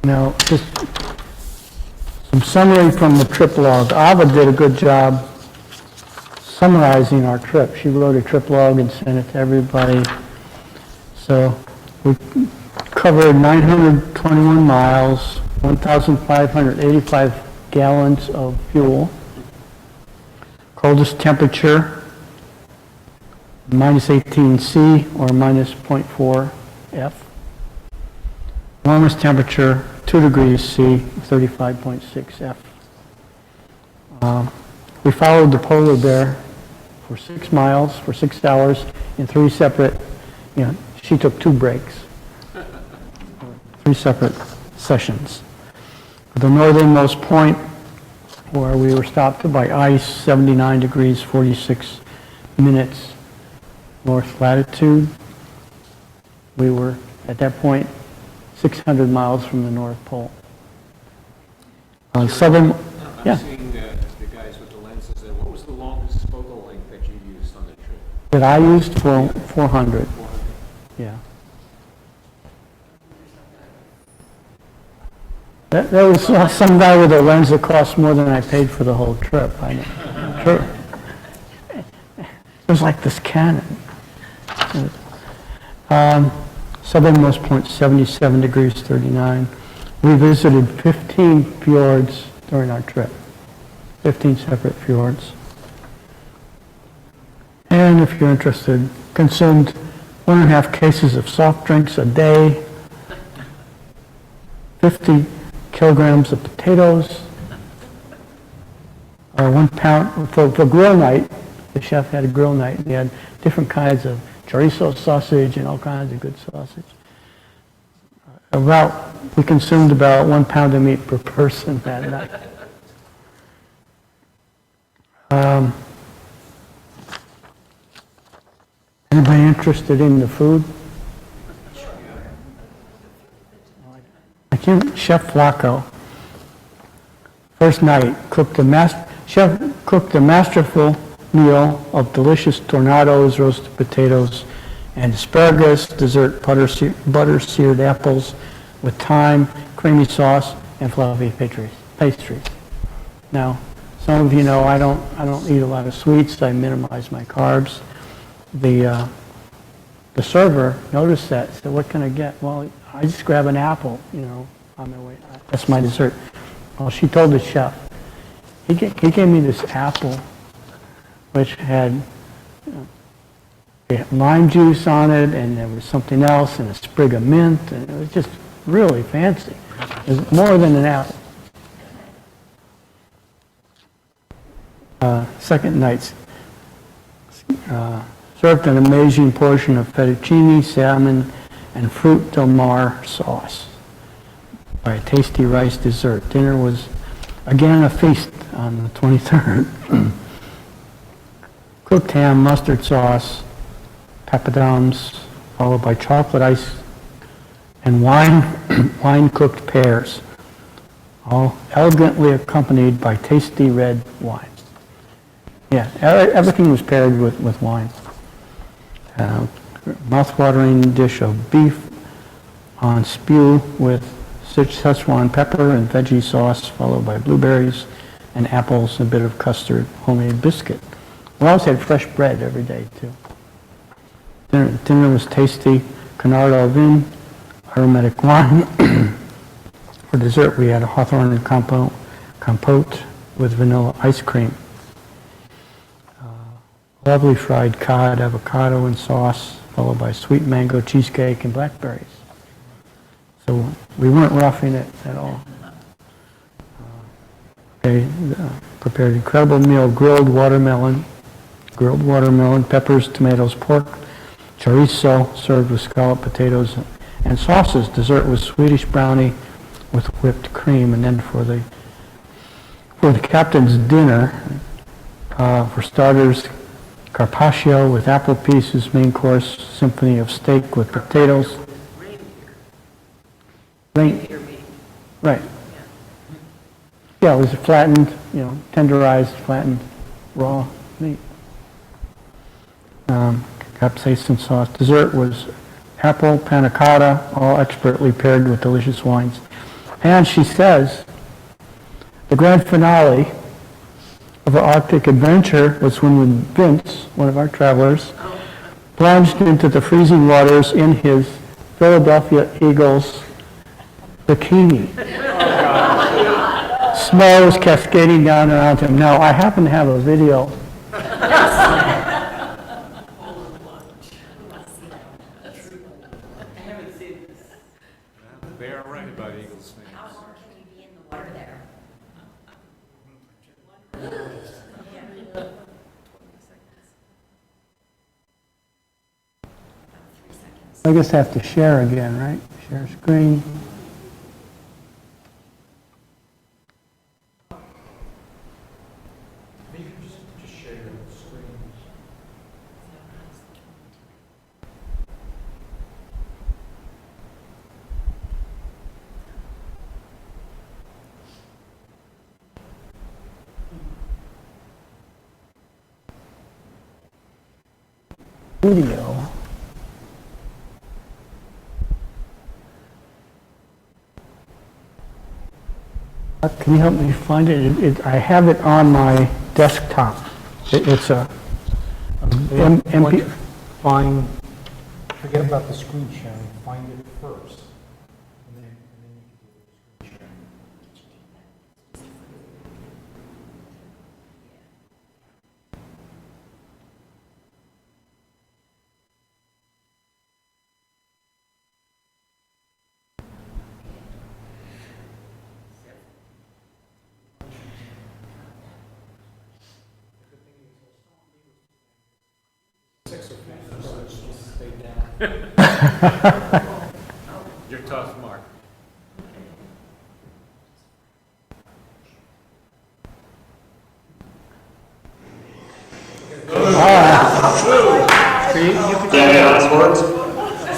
Now, just some summary from the trip log. Ava did a good job summarizing our trip. She wrote a trip log and sent it to everybody. So we covered 921 miles, 1,585 gallons of fuel. Coldest temperature, minus 18 C or minus 0.4 F. Warmest temperature, 2 degrees C, 35.6 F. We followed the polar bear for 6 miles, for 6 hours, in 3 separate, she took 2 breaks. 3 separate sessions. The northernmost point where we were stopped by ice, 79 degrees, 46 minutes north latitude. We were, at that point, 600 miles from the North Pole. On southern, I'm seeing the guys with the lenses there. What was the longest focal length that you used on the trip? that I used for 400. Yeah. That was some guy with a lens that cost more than I paid for the whole trip. I know. Sure. It was like this Canon. Southernmost point, 77 degrees 39. We visited 15 fjords during our trip. 15 separate fjords. And if you're interested, consumed 1.5 cases of soft drinks a day, 50 kilograms of potatoes, 1 pound, for grill night, The chef had a grill night. They had different kinds of chorizo sausage and all kinds of good sausage. We consumed about 1 pound of meat per person that night. Anybody interested in the food? Chef Flacco, first night, chef cooked a masterful meal of delicious tornadoes, roasted potatoes, and asparagus, dessert butter-seared apples with thyme, creamy sauce, and fluffy pastries. Now, some of you know I don't eat a lot of sweets. I minimize my carbs. The server noticed that, said, "What can I get?" Well, I just grab an apple, on my way. That's my dessert. Well, she told the chef. He gave me this apple, which had lime juice on it, and there was something else, and a sprig of mint, and it was just really fancy. It was more than an apple. Second night, served an amazing portion of fettuccine, salmon, and fruit del mar sauce by a tasty rice dessert. Dinner was again a feast on the 23rd. Cooked ham, mustard sauce, papadums, followed by chocolate ice and wine-cooked pears, all elegantly accompanied by tasty red wine. Yeah, everything was paired with wine. Mouth-watering dish of beef on spew with Szechuan pepper and veggie sauce, followed by blueberries and apples, a bit of custard, homemade biscuit. We always had fresh bread every day, too. Dinner was tasty, canard au vin, aromatic wine. For dessert, we had a hawthorn compote with vanilla ice cream. Lovely fried cod, avocado, and sauce, followed by sweet mango cheesecake and blackberries. So we weren't roughing it at all. Prepared incredible meal, grilled watermelon, peppers, tomatoes, pork, chorizo, served with scalloped potatoes and sauces. Dessert was Swedish brownie with whipped cream. And then for the captain's dinner, for starters, carpaccio with apple pieces, main course, symphony of steak with potatoes. Reindeer meat. Right. Yeah, it was flattened, tenderized, flattened, raw meat. Capsaicin sauce. Dessert was apple panna cotta, all expertly paired with delicious wines. And she says, the grand finale of our Arctic adventure was when Vince, one of our travelers, plunged into the freezing waters in his Philadelphia Eagles bikini. Snow was cascading down around him. Now, I happen to have a video. They are right about Eagles fans. How long can you be in the water there? About 3 seconds. I guess I have to share again, right? Share screen. Maybe just share your screen. Video. Can you help me find it? I have it on my desktop. It's a MP. Find, forget about the screen sharing, find it first. And then you can do the screen sharing. upside down. You're tough, Mark.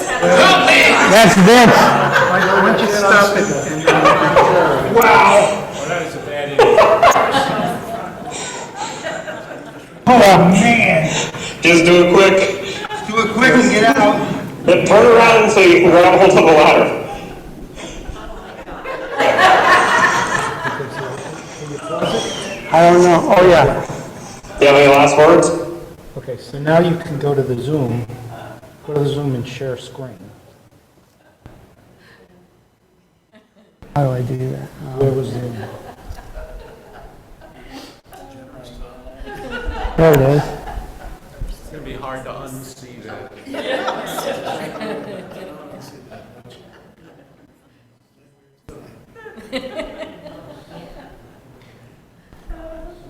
That's Vince. Why don't you stop it? Well, that is a bad idea. Oh, Man, Just do it quick. do it quick and get out. Then turn around so you can grab hold of the ladder. I don't know. Oh, yeah. Do you have any last words? Okay, so now you can go to the Zoom. Go to the Zoom and share screen. How do I do that? Where was Zoom? There it is. It's going to be hard to unsee that.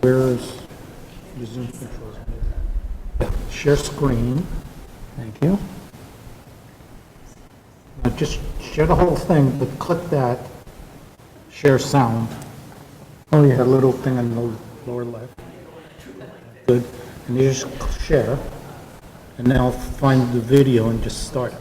Where is the Zoom controls? Yeah, share screen. Thank you. Now just share the whole thing, but click that. Share sound. Oh, That yeah. little thing on the lower left. Good. And you just share. And now find the video and just start it.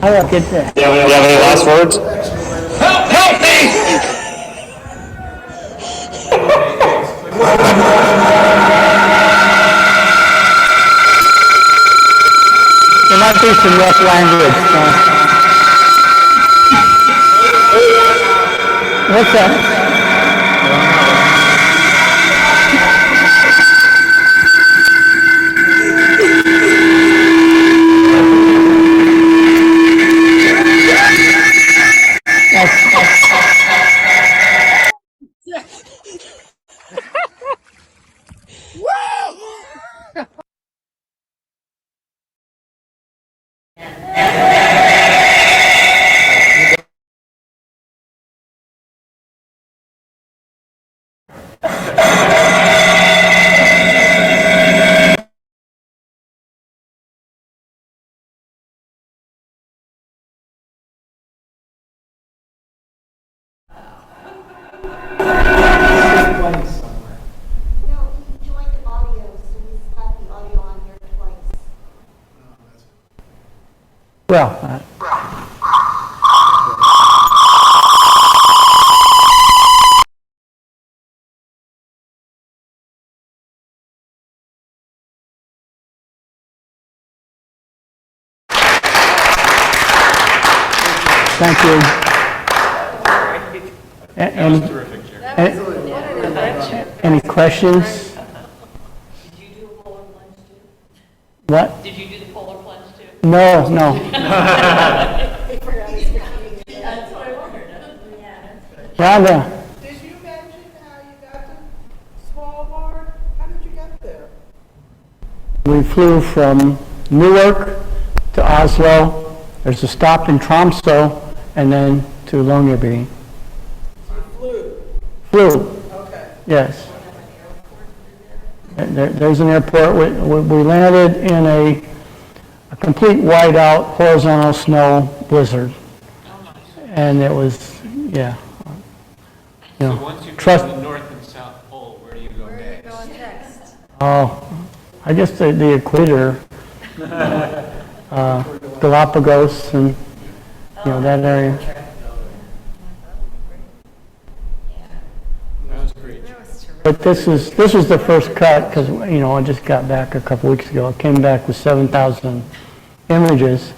How do I get there? Do you have any last words? There might be some rough language. What's that? No, he joined the audio, so he's got the audio on here twice. Well, thank you. Any, any questions? Did you do a polar plunge too? What? Did you do the polar plunge too? No, no. That's what I wondered. Rhonda, Did you mention how you got to Svalbard? How did you get there? we flew from Newark to Oslo. There's a stop in Tromsø, and then to Longyearbyen. Flew. Flew, Okay. yes. There's an airport. We landed in a complete whiteout horizontal snow blizzard. And it was, yeah. You So know, once you go trust, to the North and South Pole, where do you go next? oh, I guess the equator, Galapagos and, you know, that area. That was great. But this was the first cut because, you know, I just got back a couple weeks ago. I came back with 7,000 images.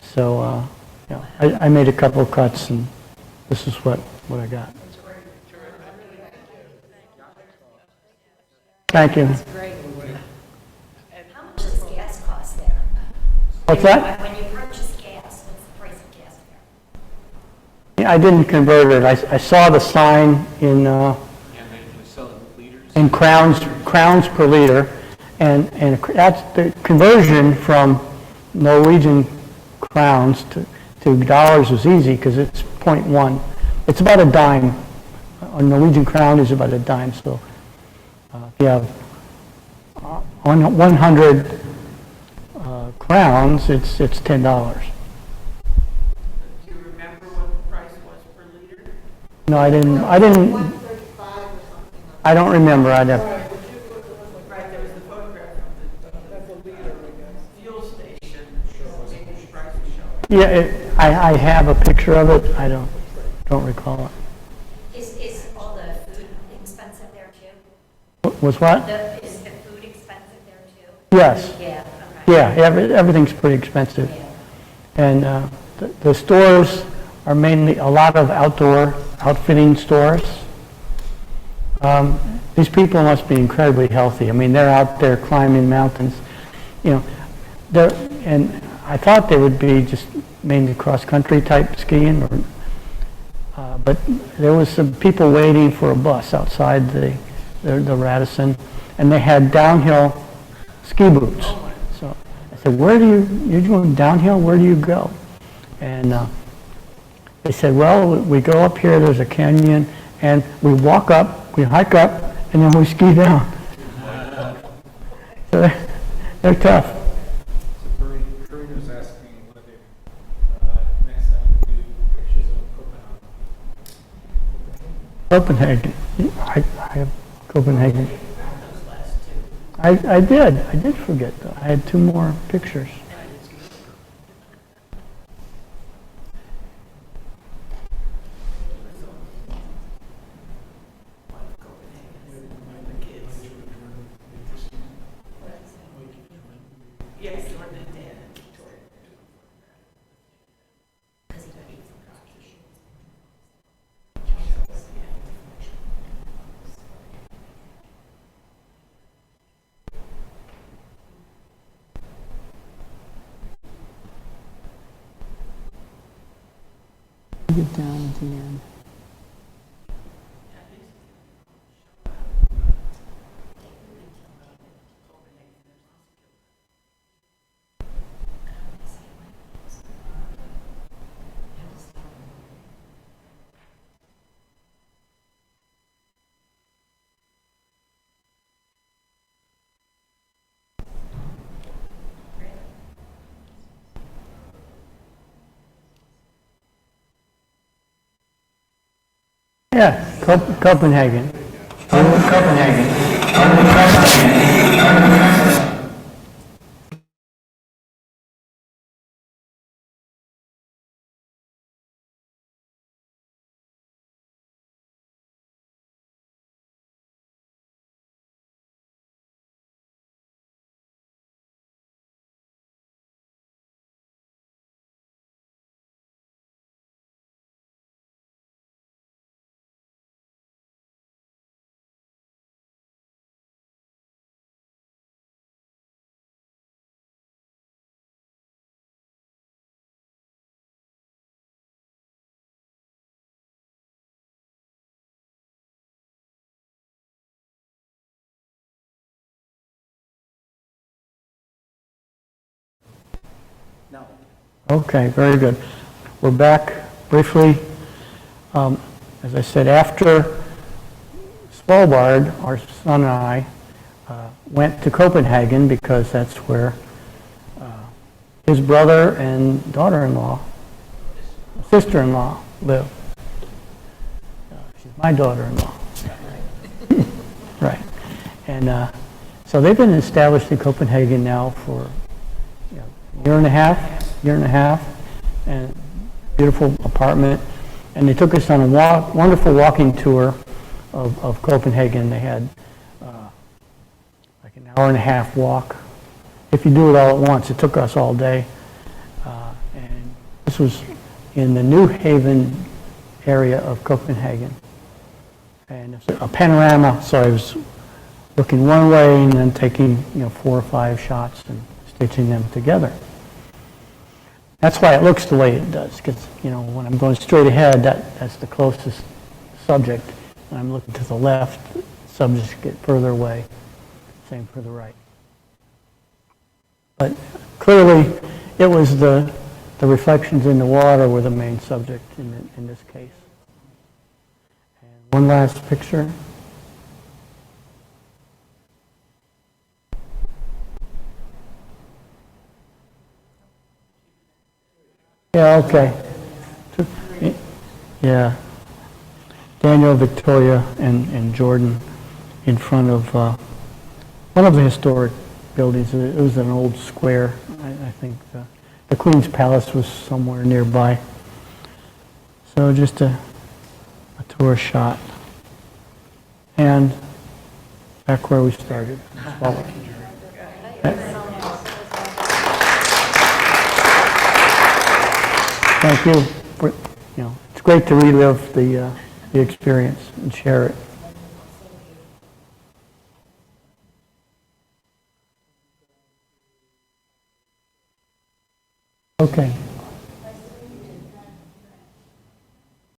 So, you know, I made a couple of cuts and this is what I got. Thank you. How much does gas cost there? What's that? When you purchase gas? I didn't convert it. I saw the sign in, Yeah, they sell it in liters. in crowns per liter, and that's the conversion from Norwegian crowns to dollars is easy because it's 0.1. It's about a dime. A Norwegian crown is about a dime, so if you have on 100 crowns, it's $10. Do you remember what the price was per liter? No, I didn't, 135 or something. I don't remember. I'd have, Right, there was the photograph of the fuel station, maybe the price was showing. yeah, I have a picture of it. I don't recall it. Is all the food expensive there too? Was what? Is the food expensive there too? Yes. Yeah, okay. Yeah, everything's pretty expensive. Yeah. And the stores are mainly a lot of outdoor outfitting stores. These people must be incredibly healthy. I mean, they're out there climbing mountains. You know, and I thought they would be just mainly cross-country type skiing, but there was some people waiting for a bus outside the Radisson, and they had downhill ski boots. So I said, you're going downhill, where do you go? And they said, well, we go up here, there's a canyon, and we walk up, we hike up, and then we ski down. So they're tough. So Karina's asking whether next time we do pictures of Copenhagen. Copenhagen. I have Copenhagen. I did forget though. I had two more pictures. Yes, Jordan and Dan and Victoria. Get down at the end. Yeah, Copenhagen. Copenhagen. No. Okay, very good. We're back briefly. As I said, after Svalbard, our son and I went to Copenhagen because that's where his brother and daughter-in-law, sister-in-law live. She's my daughter-in-law. Right. And so they've been established in Copenhagen now for year and a half, and beautiful apartment. And they took us on a wonderful walking tour of Copenhagen. They had like an hour and a half walk. If you do it all at once, it took us all day. And this was in the New Haven area of Copenhagen. And it's a panorama, so I was looking one way and then taking 4 or 5 shots and stitching them together. That's why it looks the way it does, because, when I'm going straight ahead, that's the closest subject. When I'm looking to the left, subjects get further away. Same for the right. But clearly, it was the reflections in the water were the main subject in this case. And one last picture. Yeah, okay. Yeah. Daniel, Victoria, and Jordan in front of one of the historic buildings. It was an old square. I think the Queen's Palace was somewhere nearby. So just a tour shot. And back where we started. Thank you. It's great to relive the experience and share it. Okay.